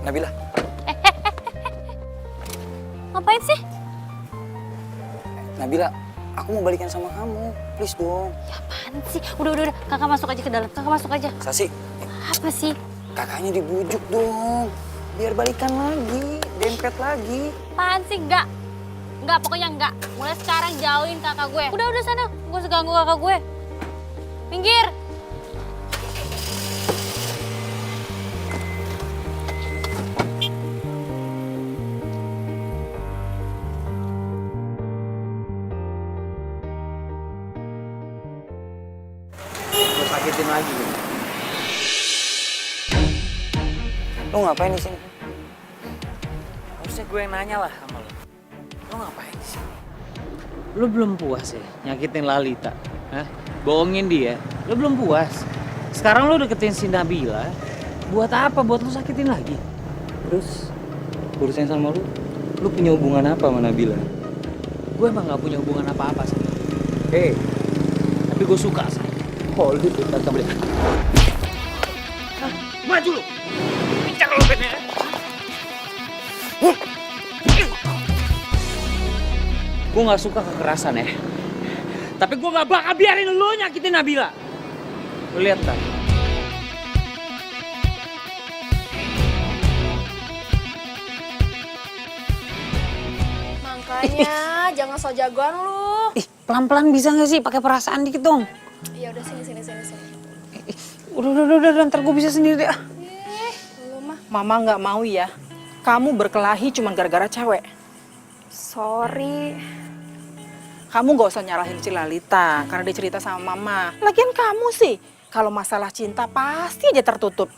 Nabila. Ngapain sih? Nabila, aku mau balikan sama kamu. Please dong. Ya apaan sih? Udah. Kakak masuk aja ke dalam. Kakak masuk aja. Sasi, Apa sih? kakaknya dibujuk dong. Biar balikan lagi, dempet lagi. Apaan sih? Enggak, pokoknya enggak. Mulai sekarang jauhin kakak gue. Udah sana. Gue seganggu kakak gue. Minggir. Lo sakitin lagi. Lo ngapain di sini? Harusnya gue yang nanya lah sama lo. Lo ngapain di sini? Lo belum puas ya nyakitin Lalita? Hah? Bohongin dia? Lo belum puas? Sekarang lo deketin si Nabila. Buat apa? Buat lo sakitin lagi? Terus, urusan sama lu punya hubungan apa sama Nabila? Gue emang gak punya hubungan apa-apa sama lo. Tapi gue suka sama lo. Oh, lu tuh tak boleh. Maju lo! Pincang lo bednya. Gue gak suka kekerasan ya. Tapi gue gak bakal biarin lo nyakitin Nabila. Lo lihat kan? Makanya jangan so jagoan lu. Ih, pelan-pelan bisa gak sih? Pakai perasaan dikit dong. Ya udah sini. Udah, ntar gue bisa sendiri deh. Mama nggak mau ya. Kamu berkelahi cuma gara-gara cewek. Sorry. Kamu nggak usah nyalahin si Lalita karena dia cerita sama Mama. Lagian kamu sih, kalau masalah cinta pasti aja tertutup.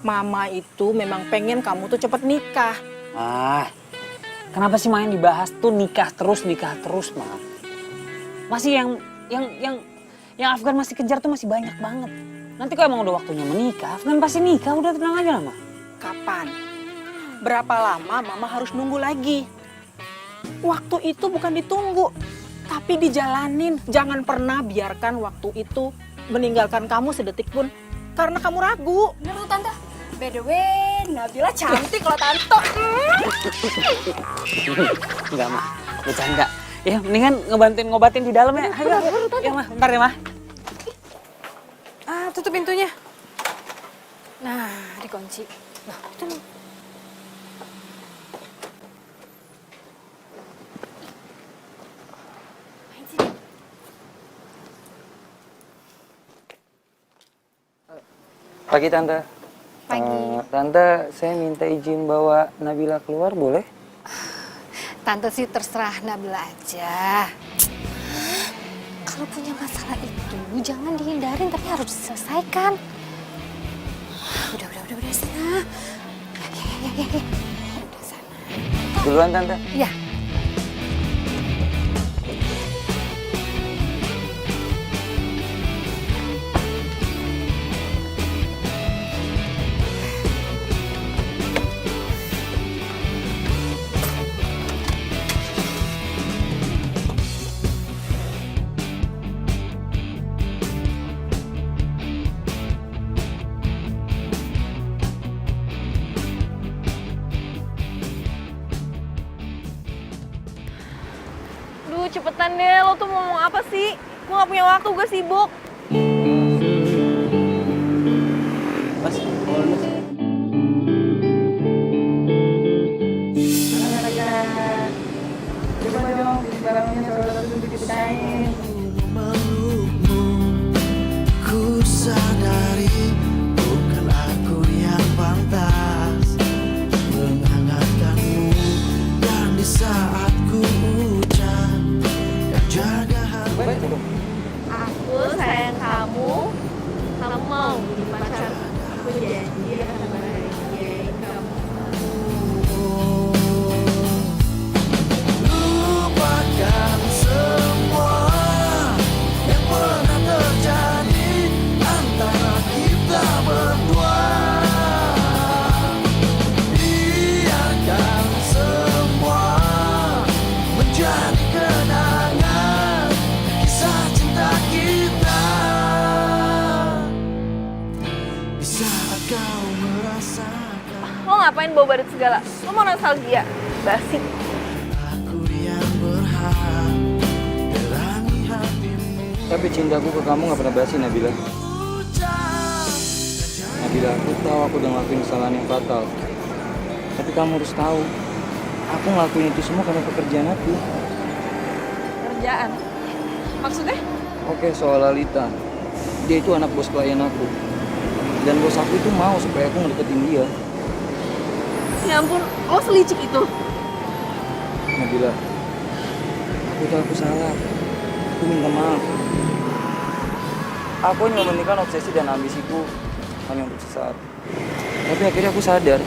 Mama itu memang pengen kamu tuh cepet nikah. Kenapa sih main dibahas tuh nikah terus, Ma? Masih yang Afgan masih kejar tuh masih banyak banget. Nanti kalau emang udah waktunya menikah, Afgan pasti nikah. Udah tenang aja Mama. Kapan? Berapa lama Mama harus nunggu lagi? Waktu itu bukan ditunggu, tapi dijalanin. Jangan pernah biarkan waktu itu meninggalkan kamu sedetik pun karena kamu ragu. Bener tuh Tante. By the way, Nabila cantik loh Tante. Enggak mah, bercanda. Ya mendingan ngebantuin ngobatin di dalam ya. Ayo, ya mah, bentar ya mah. Tutup pintunya. Nah, dikunci. Nah, itu nih. Pagi Tante. Pagi. Tante, saya minta izin bawa Nabila keluar, boleh? Tante sih terserah Nabila aja. Kalau punya masalah itu jangan dihindarin tapi harus diselesaikan. Udah sana. Ya. Udah sana. Duluan Tante. Ya. Duh, cepetan deh. Lo tuh mau ngomong apa sih? Gue gak punya waktu, gue sibuk. Mas, coba dong, barangnya satu-satu diceritain. Memelukmu, ku sadari bukan aku yang pantas menghangatkanmu, dan di saat ku ucap dan jaga hati. Aku sayang kamu. Kamu mau jadi pacar. Aku janji akan bahagiain kamu. Lupakan semua yang pernah terjadi antara kita berdua. Biarkan semua menjadi kenangan kisah cinta kita. Di saat kau merasakan Lo ngapain bawa badut segala? Lo mau nostalgia? Basi. aku yang berhak terangi hatimu. Tapi cintaku ke kamu gak pernah basi, Nabila. Nabila, aku tahu aku udah ngelakuin kesalahan yang fatal. Tapi kamu harus tahu, aku ngelakuin itu semua karena pekerjaan aku. Kerjaan? Maksudnya? Oke, soal Lalita. Dia itu anak bos klien aku. Dan bos aku itu mau supaya aku ngedeketin dia. Ya ampun, lo selicik itu. Nabila, aku tahu aku salah. Aku minta maaf. Aku hanya mementingkan obsesi dan ambisiku hanya untuk sesaat. Tapi akhirnya aku sadar,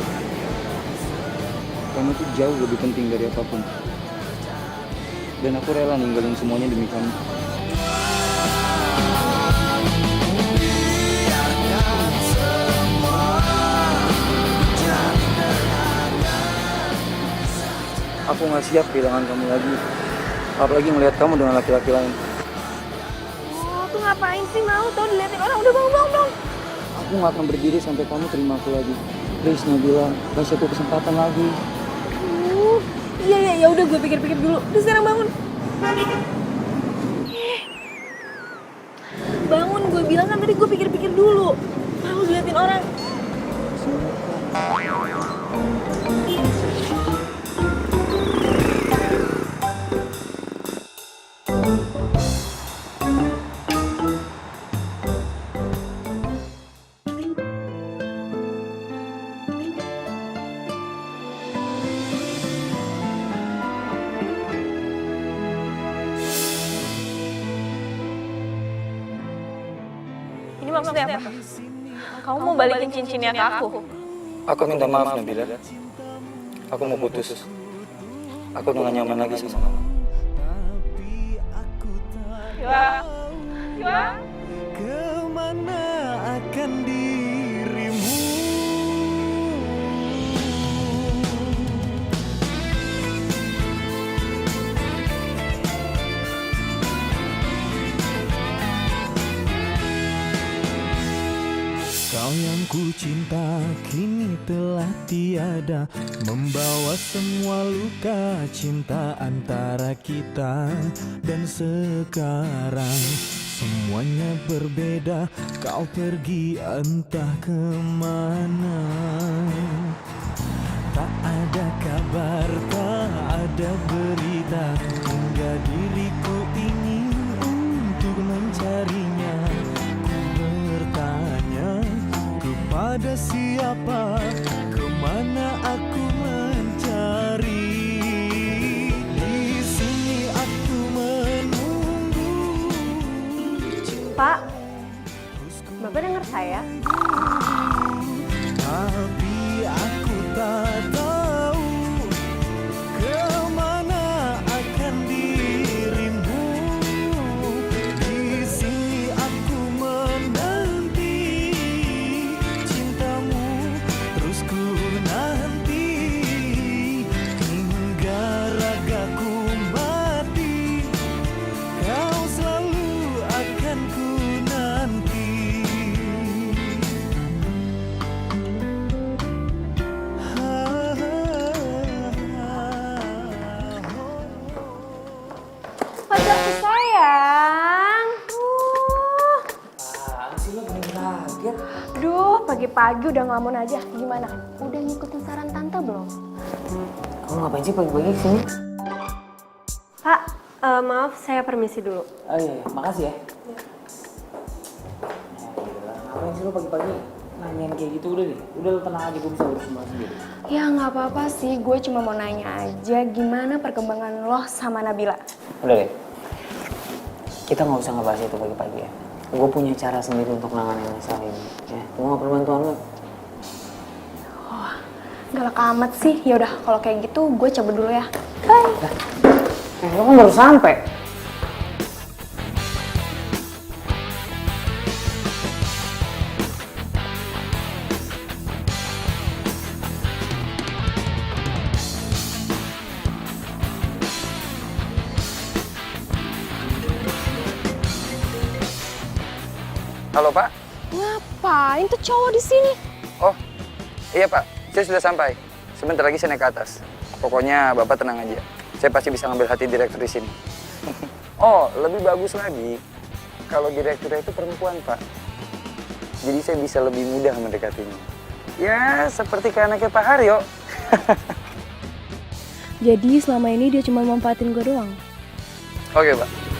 kamu tuh jauh lebih penting dari apapun. Dan aku rela ninggalin semuanya demi kamu. Aku nggak siap kehilangan kamu lagi. Apalagi melihat kamu dengan laki-laki lain. Lo tuh ngapain sih mau tau diliatin orang? Udah bangun. Aku nggak akan berdiri sampai kamu terima aku lagi. Please Nabila, kasih aku kesempatan lagi. Iya, udah gue pikir-pikir dulu. Udah sekarang bangun. Bangun, gue bilang kan tadi gue pikir-pikir dulu. Malu diliatin orang. Ini maksudnya apa? Kamu mau balikin cincinnya ke aku? Aku minta maaf Nabila. Aku mau putus. Aku udah gak nyaman lagi sama kamu. Ya. Kemana cinta kini telah tiada, membawa semua luka cinta antara kita. Dan sekarang semuanya berbeda, kau pergi entah kemana. Tak ada kabar, tak ada berita, hingga diriku ingin untuk mencarinya. Ku bertanya kepada siapa, kemana aku mencari. Di sini aku menunggu. Pak, Bapak dengar saya? Tapi aku tak tahu kemana akan dirimu. Di sini aku menanti cintamu, terus ku nanti hingga ragaku mati. Kau selalu akan ku nanti. Pacarku sayang. Duh, pagi-pagi udah ngelamun aja. Gimana? Udah ngikutin saran tante belum? Kamu ngapain sih pagi-pagi kesini? Pak, maaf saya permisi dulu. Oh iya, makasih ya. Ngapain sih lo pagi-pagi nanyain kayak gitu? Udah deh, udah lo tenang aja, gue bisa urus semua sendiri. Ya nggak apa-apa sih, gue cuma mau nanya aja gimana perkembangan lo sama Nabila. Udah deh, kita nggak usah ngebahas itu pagi-pagi ya. Gue punya cara sendiri untuk nanganin masalah ini. Ya, gue nggak perlu bantuan lo. Galak amat sih. Ya udah, kalau kayak gitu gue cabut dulu ya. Bye. Lo kan baru sampai. Halo Pak. Ngapain tuh cowok di sini? Oh, iya Pak. Saya sudah sampai. Sebentar lagi saya naik ke atas. Pokoknya Bapak tenang aja. Saya pasti bisa ngambil hati direktur di sini. Oh, lebih bagus lagi kalau direkturnya itu perempuan, Pak. Jadi saya bisa lebih mudah mendekatinya. Ya, seperti kayak anaknya Pak Haryo. Jadi selama ini dia cuma manfaatin gue doang. Oke, Pak.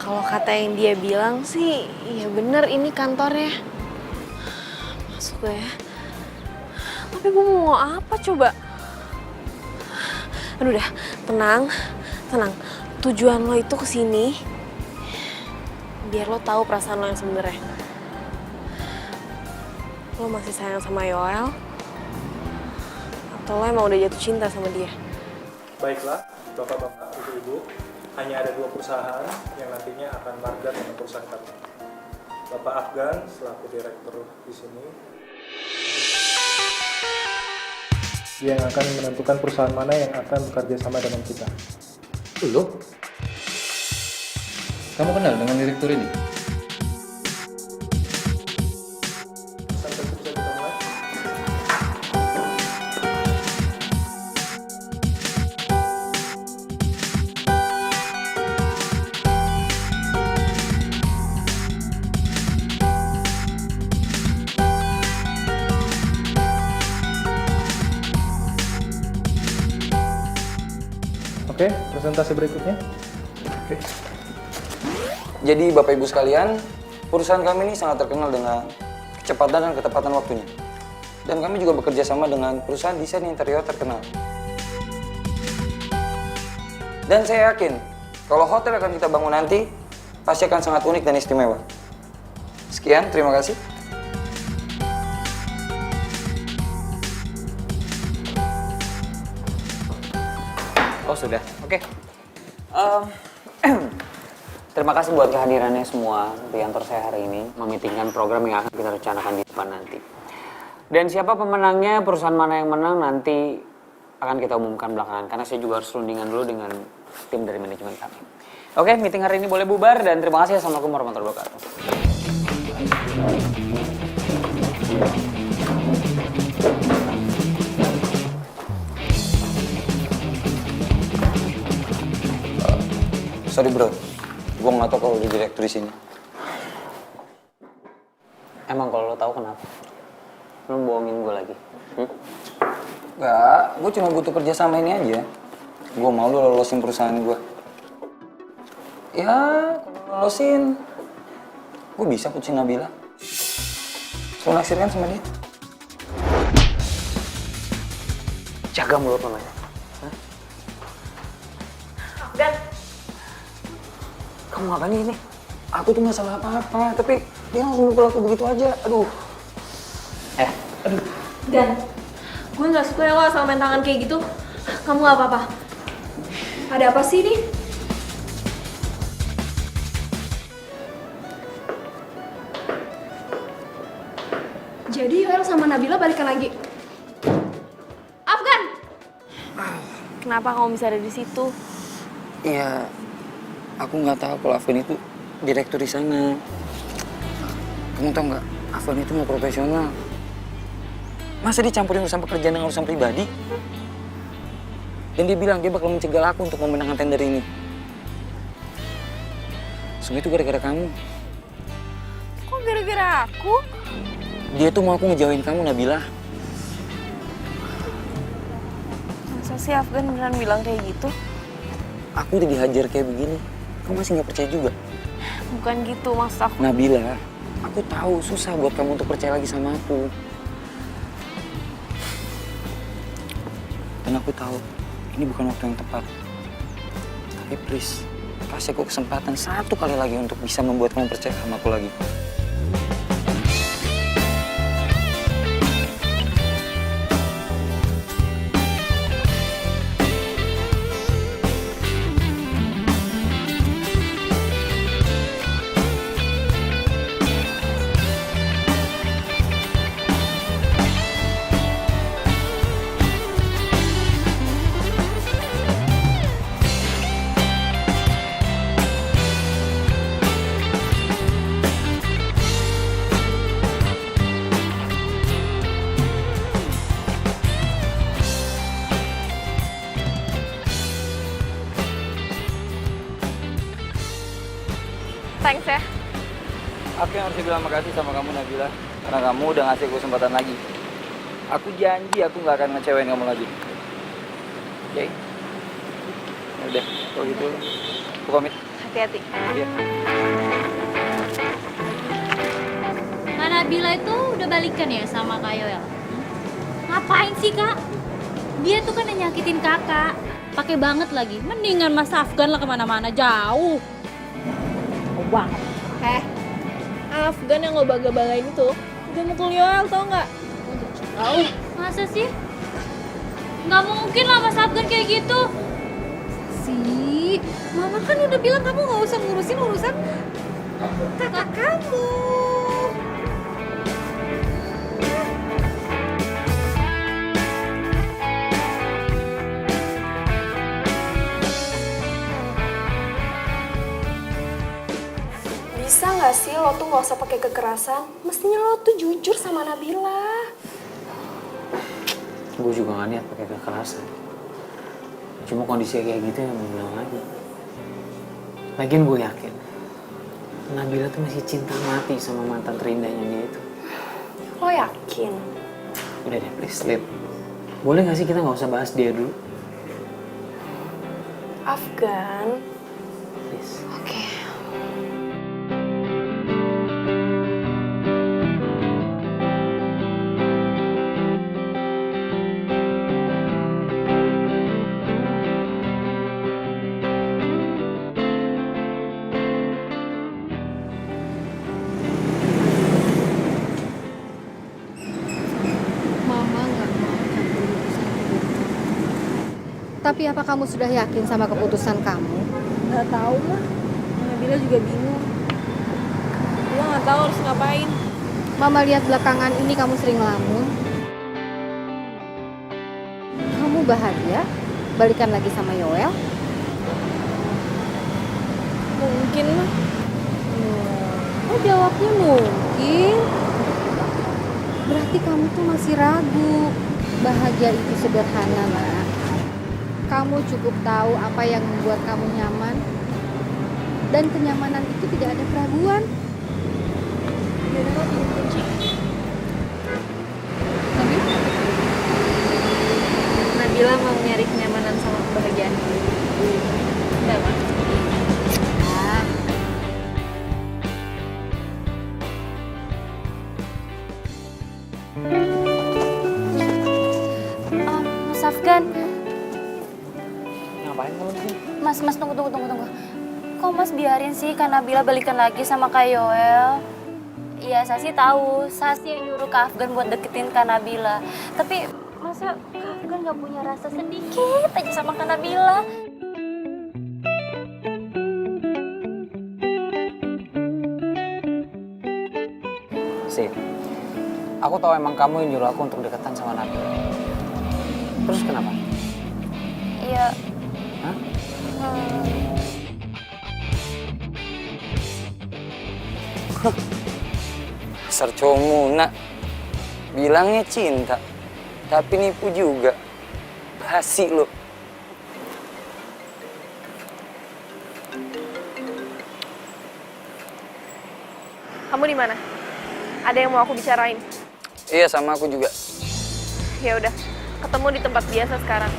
Kalau kata yang dia bilang sih, ya bener ini kantornya. Masuk gue ya. Tapi gue mau apa coba? Aduh dah, tenang, tenang. Tujuan lo itu kesini biar lo tahu perasaan lo yang sebenarnya. Lo masih sayang sama Yoel? Atau lo emang udah jatuh cinta sama dia? Baiklah, bapak-bapak, ibu-ibu. Hanya ada 2 perusahaan yang nantinya akan market dengan perusahaan kami. Bapak Afgan selaku direktur di sini, dia yang akan menentukan perusahaan mana yang akan bekerja sama dengan kita. Loh? Kamu kenal dengan direktur ini? Sampai bisa kita mulai. Oke, presentasi berikutnya. Oke. Jadi Bapak Ibu sekalian, perusahaan kami ini sangat terkenal dengan kecepatan dan ketepatan waktunya. Dan kami juga bekerja sama dengan perusahaan desain interior terkenal. Dan saya yakin, kalau hotel yang akan kita bangun nanti, pasti akan sangat unik dan istimewa. Sekian, terima kasih. Oh sudah, oke. Terima kasih buat kehadirannya semua di kantor saya hari ini, memitingkan program yang akan kita rencanakan di depan nanti. Dan siapa pemenangnya, perusahaan mana yang menang nanti akan kita umumkan belakangan karena saya juga harus rundingan dulu dengan tim dari manajemen kami. Oke, meeting hari ini boleh bubar dan terima kasih. Assalamualaikum warahmatullahi wabarakatuh. Sorry bro, gue nggak tahu kalau di direktur di sini. Emang kalau lo tahu kenapa? Lo bohongin gue lagi? Nggak, gue cuma butuh kerja sama ini aja. Gue mau lo lolosin perusahaan gue. Ya, kalau lolosin, gue bisa putusin Nabila. Lo naksir kan sama dia? Jaga mulut lo, Maya. Dan Kamu ngapain ini? Aku tuh nggak salah apa-apa, tapi dia langsung mukul aku begitu aja. Aduh. Dan gue nggak suka ya lo asal main tangan kayak gitu. Kamu nggak apa-apa. Ada apa sih nih? Jadi Yoel sama Nabila balikan lagi. Afgan! Kenapa kamu bisa ada di situ? Iya, aku nggak tahu kalau Afgan itu direktur di sana. Kamu tahu nggak, Afgan itu nggak profesional. Masa dicampurin urusan pekerjaan dengan urusan pribadi? Dan dia bilang dia bakal mencegah aku untuk memenangkan tender ini. Semua itu gara-gara kamu. Kok gara-gara aku? Dia tuh mau aku ngejauhin kamu, Nabila. Masa sih Afgan beneran bilang kayak gitu? Aku udah dihajar kayak begini. Kamu masih nggak percaya juga? Bukan gitu maksud aku. Nabila, aku tahu susah buat kamu untuk percaya lagi sama aku. Dan aku tahu ini bukan waktu yang tepat. Tapi please, kasih aku kesempatan satu kali lagi untuk bisa membuat kamu percaya sama aku lagi. Thanks ya. Aku yang harus bilang makasih sama kamu, Nabila. Karena kamu udah ngasih aku kesempatan lagi. Aku janji aku nggak akan ngecewain kamu lagi. Oke? Ya udah, kalau gitu aku pamit. Hati-hati. Iya. Kak Nabila itu udah balikan ya sama Kak Yoel? Ngapain sih Kak? Dia tuh kan yang nyakitin kakak. Pakai banget lagi. Mendingan Mas Afgan lah kemana-mana jauh. Banget. Afgan yang lo baga-bagain itu udah mukul Yoel, tau nggak? Tahu? Masa sih? Nggak mungkin lah Mas Afgan kayak gitu. Sih, Mama kan udah bilang kamu nggak usah ngurusin urusan kakak kamu. Bisa nggak sih lo tuh nggak usah pakai kekerasan? Mestinya lo tuh jujur sama Nabila. Gue juga gak niat pakai kekerasan. Cuma kondisi kayak gitu yang mau bilang lagi. Lagian gue yakin Nabila tuh masih cinta mati sama mantan terindahnya dia itu. Lo yakin? Udah deh, please, Lid. Boleh gak sih kita gak usah bahas dia dulu? Afgan. Please. Oke. Mama nggak mau campur urusan hidup kamu. Tapi apa kamu sudah yakin sama keputusan kamu? Nggak tahu mah. Nabila juga bingung. Dia nggak tahu harus ngapain. Mama lihat belakangan ini kamu sering ngelamun. Kamu bahagia balikan lagi sama Yoel? Mungkin mah. Oh jawabnya mungkin. Berarti kamu tuh masih ragu. Bahagia itu sederhana, Nak. Kamu cukup tahu apa yang membuat kamu nyaman. Dan kenyamanan itu tidak ada keraguan. Yaudah, kok pinjem kunci. Nabila mau nyari kenyamanan sama kebahagiaan. Udah, Mak. Mas Afgan, Ngapain kamu di sini? Mas tunggu. Kok Mas biarin sih Kak Nabila balikan lagi sama Kak Yoel? Iya, Sasi tahu. Sasi yang nyuruh Kak Afgan buat deketin Kak Nabila. Tapi masa Kak Afgan gak punya rasa sedikit aja sama Kak Nabila? Sih, aku tahu emang kamu yang nyuruh aku untuk deketan sama Nabila. Terus kenapa? Iya. Hah? Dasar cowok muna. Bilangnya cinta, tapi nipu juga. Basi lo. Kamu di mana? Ada yang mau aku bicarain? Iya, sama aku juga. Ya udah, ketemu di tempat biasa sekarang.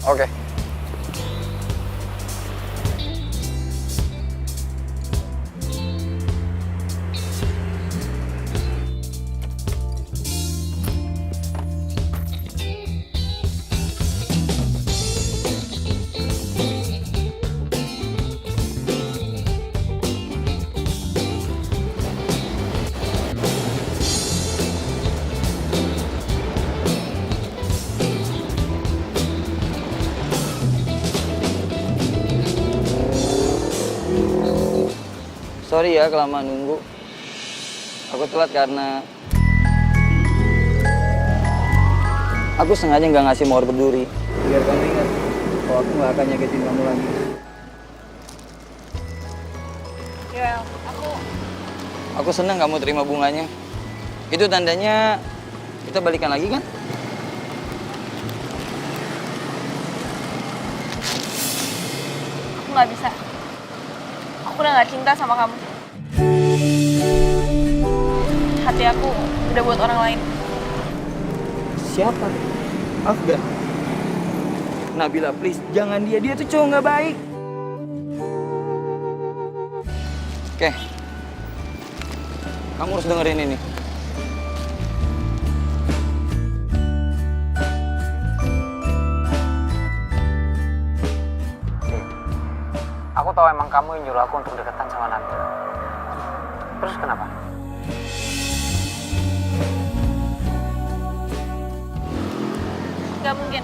Oke. Sorry ya kelamaan nunggu. Aku telat karena aku sengaja nggak ngasih mawar berduri. Biar kamu ingat kalau aku nggak akan nyakitin kamu lagi. Yoel, Aku senang kamu terima bunganya. Itu tandanya kita balikan lagi kan? aku nggak bisa. Aku udah nggak cinta sama kamu. Hati aku udah buat orang lain. Siapa? Afgan. Nabila, please, jangan dia. Dia tuh cowok nggak baik. Oke. Kamu harus dengerin ini. Aku tahu emang kamu yang nyuruh aku untuk deketan sama Nabila. Terus kenapa? Gak mungkin.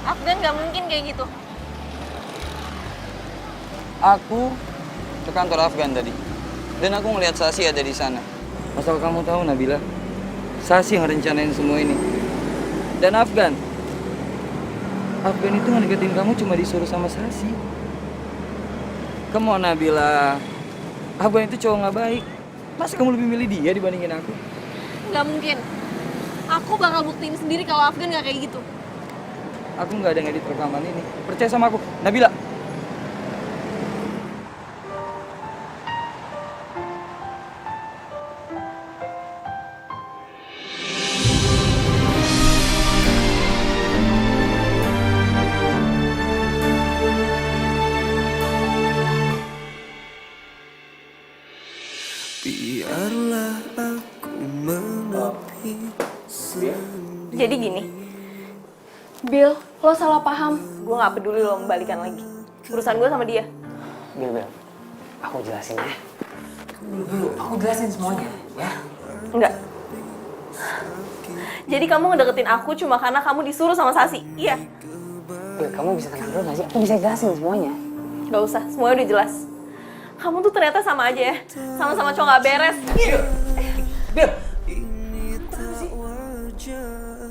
Afgan gak mungkin kayak gitu. Aku ke kantor Afgan tadi. Dan aku ngeliat Sasi ada di sana. Asal kamu tahu, Nabila, Sasi yang rencanain semua ini. Dan Afgan itu ngedeketin kamu cuma disuruh sama Sasi. Come on, Nabila. Afgan itu cowok nggak baik. Masa kamu lebih milih dia dibandingin aku? Gak mungkin. Aku bakal buktiin sendiri kalau Afgan gak kayak gitu. Aku nggak ada ngedit rekaman ini. Percaya sama aku, Nabila. Biarlah aku menepi. Jadi gini, Bill, lo salah paham. Gue gak peduli lo membalikan lagi. Urusan gue sama dia. Bil, aku jelasin ya. Dulu, aku jelasin semuanya, ya. Enggak. Jadi kamu ngedeketin aku cuma karena kamu disuruh sama Sasi, iya? Bil, kamu bisa tenang dulu gak sih? Aku bisa jelasin semuanya. Gak usah, semuanya udah jelas. Kamu tuh ternyata sama aja ya. Sama-sama cowok gak beres. Bil!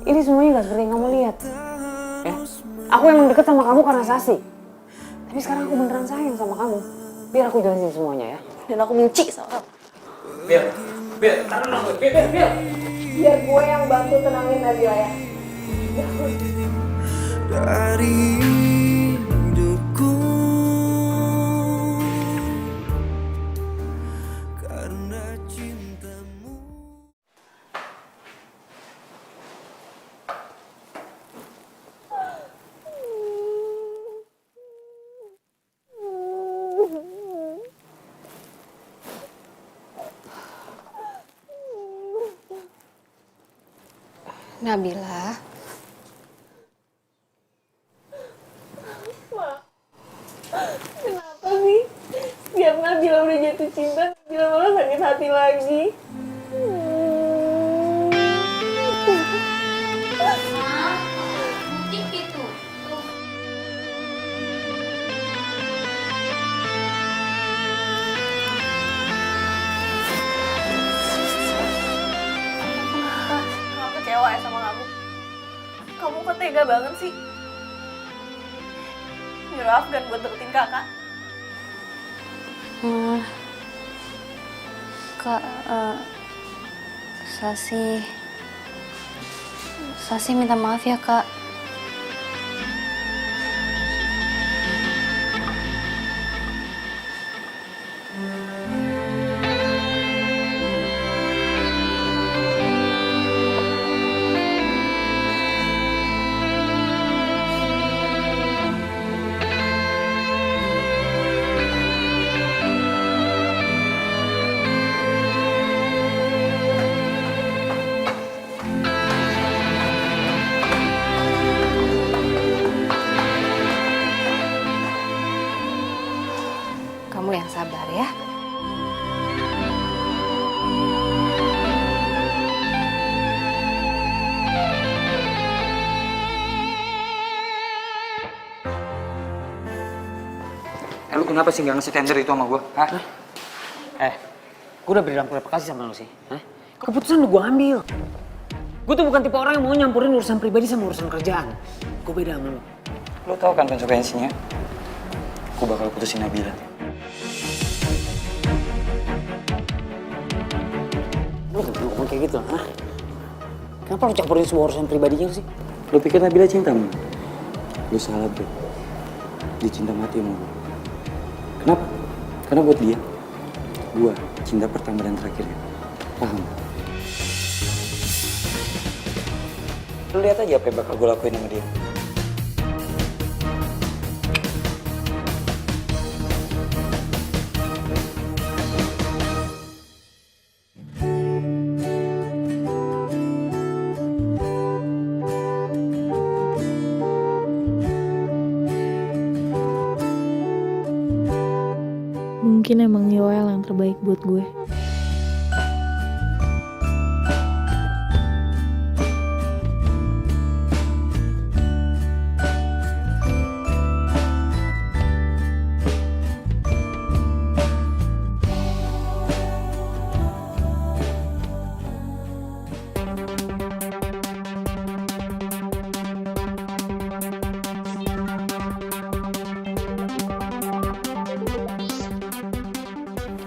Ini semuanya gak seperti yang kamu lihat. Ya? Aku emang deket sama kamu karena Sasi. Tapi sekarang aku beneran sayang sama kamu. Biar aku jelasin semuanya ya. Dan aku benci sama kamu. Biar gue yang bantu tenangin Nabila ya. dari hidupku karena cintamu. Nabila, Kenapa sih? Setiap Nabila udah jatuh cinta, Nabila malah sakit hati lagi. Butik itu. Aku kecewa ya sama kamu. Kamu kok tega banget sih? Nyuruh Afgan buat deketin kakak. Kak, Sasi minta maaf ya, Kak. kamu yang sabar ya. Lu kenapa sih nggak ngasih tender itu sama gue? Hah? Gue udah beri berapa kasih sama lo sih? Hah? Keputusan udah gue ambil. Gue tuh bukan tipe orang yang mau nyampurin urusan pribadi sama urusan kerjaan. Gue beda sama lo. Lu tahu kan konsekuensinya? Gue bakal putusin Nabila. Lu gak perlu ngomong kayak gitu, hah? Kenapa lu campurin semua urusan pribadinya sih? Lu pikir Nabila cinta sama lu? Lu salah, bro. Dia cinta mati sama gue. Kenapa? Karena buat dia, gue cinta pertama dan terakhirnya. Paham? Lu lihat aja apa yang bakal gue lakuin sama dia. Mungkin emang Yoel yang terbaik buat gue.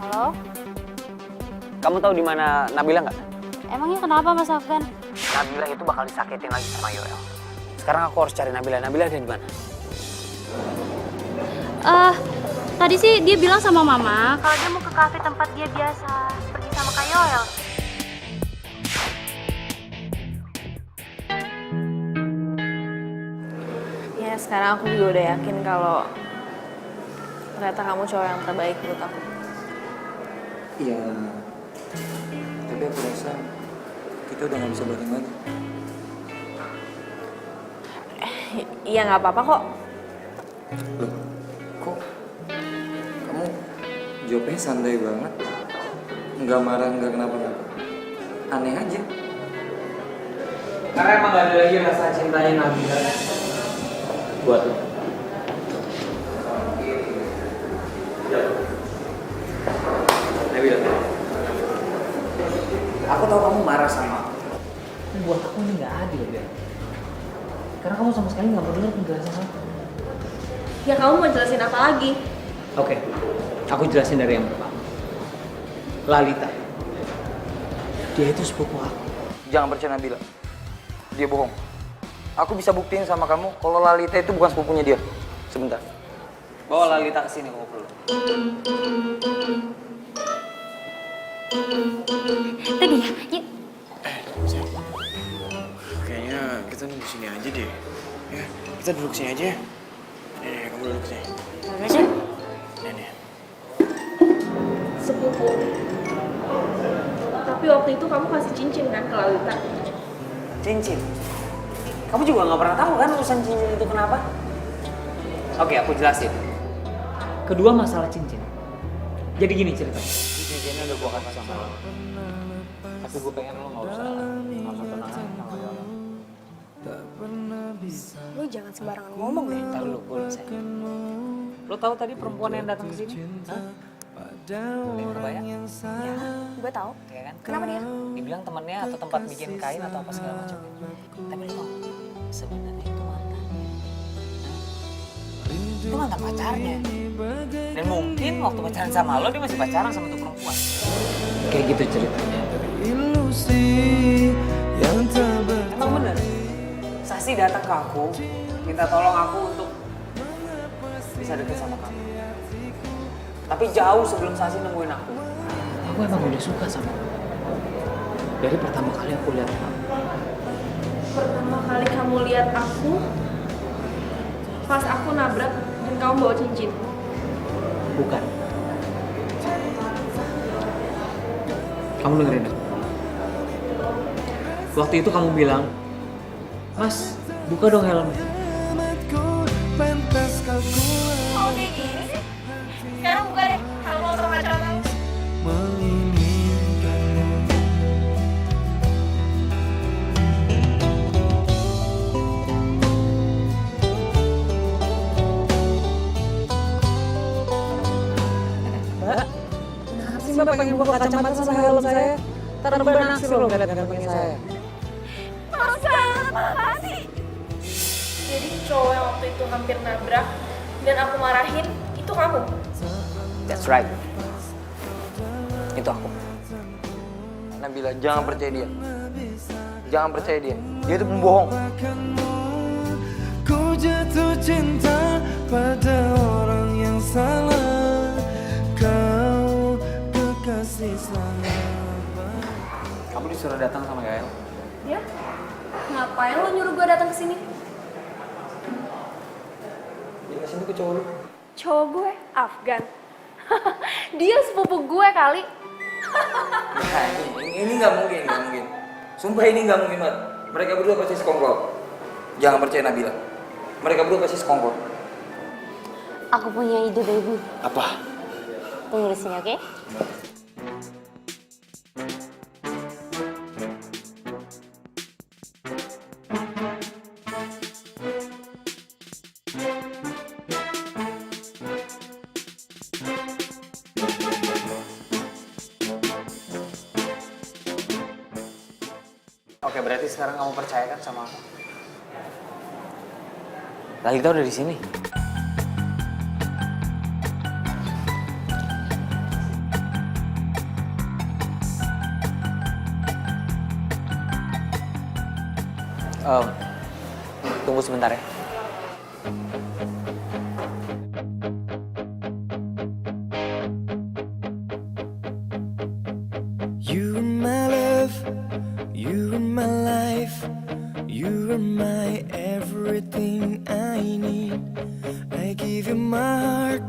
Halo? Kamu tahu di mana Nabila nggak? Emangnya kenapa Mas Afgan? Nabila itu bakal disakitin lagi sama Yoel. Sekarang aku harus cari Nabila. Nabila ada di mana? Tadi sih dia bilang sama Mama kalau dia mau ke kafe tempat dia biasa pergi sama Kak Yoel. Ya sekarang aku juga udah yakin kalau ternyata kamu cowok yang terbaik buat aku. Iya. Tapi aku rasa kita udah gak bisa bareng lagi. Iya nggak apa-apa kok. Loh, kok kamu jawabnya santai banget? Nggak marah, nggak kenapa-napa. Aneh aja. Karena emang gak ada lagi rasa cintanya Nabila buat lo. Nabila, aku tahu kamu marah sama aku. Buat aku ini nggak adil, ya. Karena kamu kamu sama sekali nggak mau dengar penjelasan aku. Ya kamu mau jelasin apa lagi? Oke, aku jelasin dari yang pertama. Lalita, dia itu sepupu aku. Jangan percaya Nabila. Dia bohong. Aku bisa buktiin sama kamu kalau Lalita itu bukan sepupunya dia. Sebentar. Bawa Lalita ke sini kalau perlu. Tadi ya, yuk. Kayaknya kita nunggu sini aja deh. Ya, kita duduk sini aja. Nih, kamu duduk sini. Nih. Sepupu. Tapi waktu itu kamu kasih cincin kan ke Lalita? Cincin? Kamu juga nggak pernah tahu kan urusan cincin itu kenapa? Oke, aku jelasin. Kedua masalah cincin. Jadi gini ceritanya. Cincinnya udah gua kasih sama lo. Tapi gue pengen lo nggak usah tunangan sama dia. Lu jangan sembarangan ngomong deh. Ntar lu, gue bisa. Lo tahu tadi perempuan yang datang ke sini? Hah? Yang kebayang? Ya, gue tahu. Ya kan? Kenapa dia? Dibilang temennya atau tempat bikin kain atau apa segala macam. Tapi lo tau, sebenarnya itu mantannya. Itu mantan pacarnya. Dan mungkin waktu pacaran sama lo, dia masih pacaran sama tuh perempuan. Kayak gitu ceritanya. Emang bener? Sasi datang ke aku, minta tolong aku untuk bisa deket sama kamu. Tapi jauh sebelum Sasi nemuin aku emang udah suka sama kamu. Dari pertama kali aku lihat kamu. Pertama kali kamu lihat aku, pas aku nabrak dan kamu bawa cincin. Bukan. Kamu dengerin aku. Waktu itu kamu bilang, Mas, buka dong helmnya. Oh kayak gini sih? Sekarang buka deh, kalau mau sama pacaran kamu. Mbak, kenapa sih Mbak pengen buka kacamata sama helm saya? Ntar Mbak naksir loh ngeliat gantengnya saya. Makasih. Jadi cowok yang waktu itu hampir nabrak dan aku marahin, itu kamu? That's right. Itu aku. Nabila, jangan percaya dia. Jangan percaya dia. Dia itu pembohong. Ku jatuh cinta pada orang yang salah. Kau kekasih sahabat. Kamu disuruh datang sama Gael. Ya? Ngapain lo nyuruh gue datang ke sini? Jelasin tuh ke cowok lu. Cowok gue, Afgan. Dia sepupu gue kali. Nah, ini nggak mungkin, nggak mungkin. Sumpah ini nggak mungkin banget. Mereka berdua pasti sekongkol. Jangan percaya Nabila. Mereka berdua pasti sekongkol. Aku punya ide, baby. Apa? Tunggu di sini, oke? Oke, berarti sekarang kamu percaya kan sama aku? Lalita udah di sini. Tunggu sebentar ya. You are my love, you are my life, you are my everything I need. I give you my heart,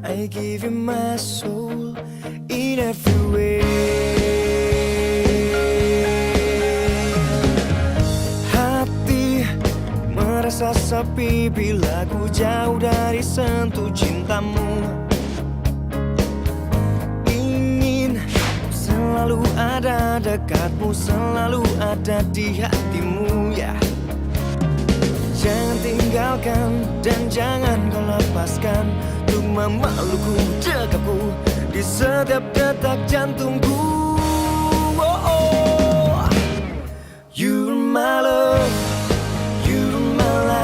I give you my soul in every way. Hati merasa sepi bila ku jauh dari sentuh cintamu. Selalu ada dekatmu, selalu ada di hatimu ya. Jangan tinggalkan dan jangan kau lepaskan untuk memelukku, dekapku di setiap detak jantungku. Oh, oh. You're my love, you're my life.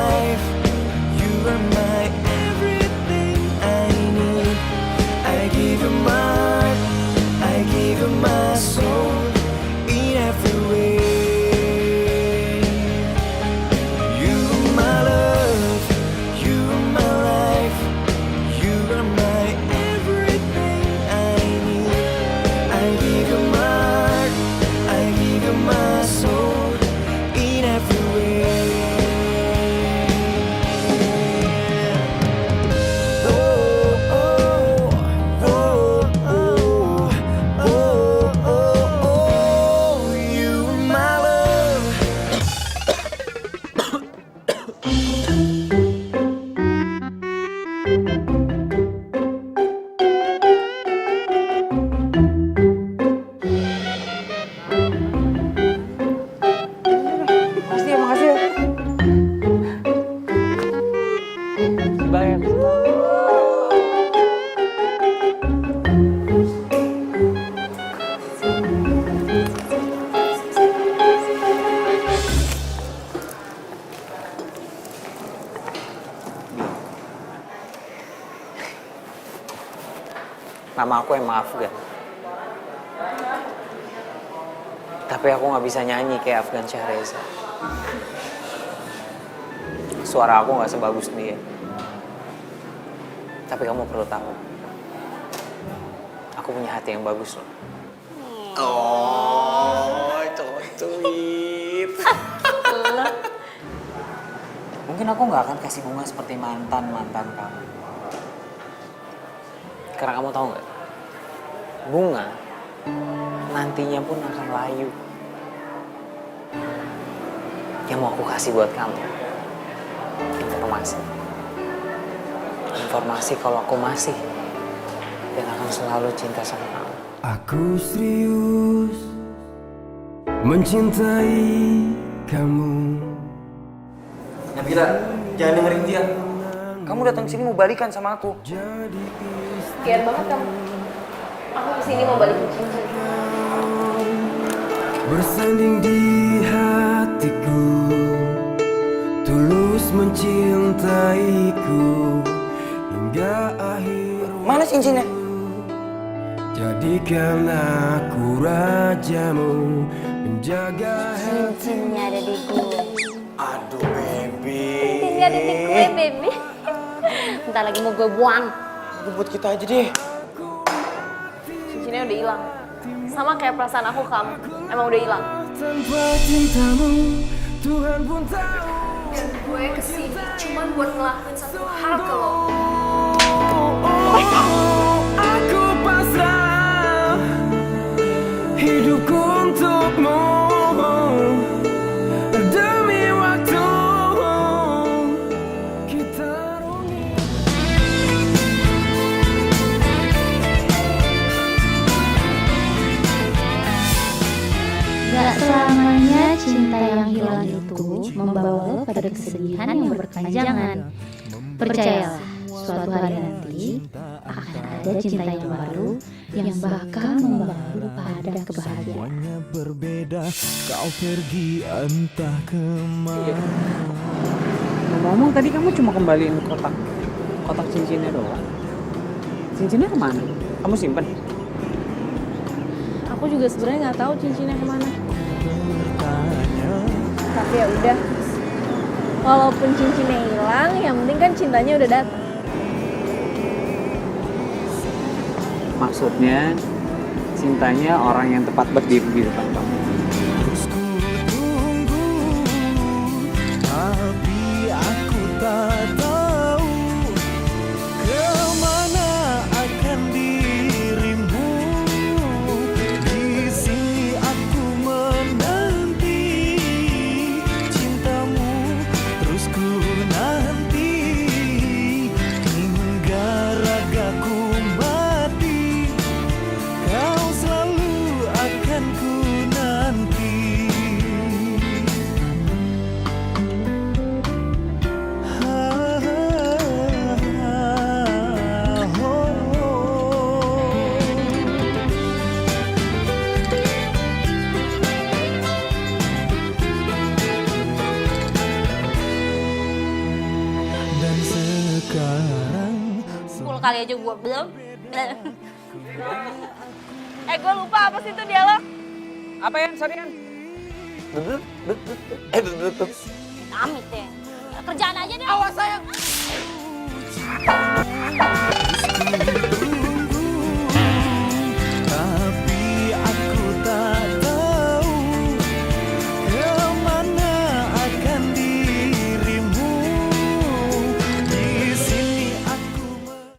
Nama aku emang Afgan. Tapi aku nggak bisa nyanyi kayak Afgan Syahreza. Suara aku nggak sebagus dia. Tapi kamu perlu tahu, aku punya hati yang bagus loh. Oh, cocuit. Mungkin aku nggak akan kasih bunga seperti mantan kamu. Karena kamu tahu nggak, bunga nantinya pun akan layu. Yang mau aku kasih buat kamu, informasi kalau aku masih dan akan selalu cinta sama kamu. Aku serius mencintai kamu. Nabila, jangan dengerin dia. Kamu datang sini mau balikan sama aku. Sekian banget kamu. Aku kesini mau balikin cincin. Bersanding di hatiku, tulus mencintaiku hingga akhir. Mana cincinnya? Jadikan aku rajamu, menjaga Cincinnya ada di gue. Aduh, baby. Cincinnya ada di gue, baby. Bentar lagi mau gue buang. Udah buat kita aja deh. Cincinnya udah hilang. Sama kayak perasaan aku ke kamu. Emang udah hilang. tanpa cintamu, Tuhan pun tahu. Dan gue kesini cuman buat ngelakuin satu hal ke lo. Aku pasrah hidupku untukmu demi waktu kita rungi. Gak selamanya cinta yang hilang itu membawa pada kesedihan yang berkepanjangan. Percayalah, suatu hari nanti akan ada cinta yang baru yang bakal membawa lu pada kebahagiaan. Berbeda, kau pergi entah kemana. Ngomong-ngomong tadi kamu cuma kembaliin kotak cincinnya doang. Cincinnya kemana? Kamu simpen? Aku juga sebenarnya nggak tahu cincinnya kemana. Tapi ya udah. Walaupun cincinnya hilang, yang penting kan cintanya udah datang. Maksudnya cintanya orang yang tepat berdiri di depan kamu. Terus ku tunggu, tapi aku tak tahu kemana akan dirimu. Di sini aku menanti cintamu, terus ku nanti hingga ragaku mati. Kau selalu akan ku nanti. Dan sekarang 10 kali aja gue belum. Gue lupa apa sih itu dialog. Apa ya, Sarian? Amit deh. Kerjaan aja deh. Awas sayang.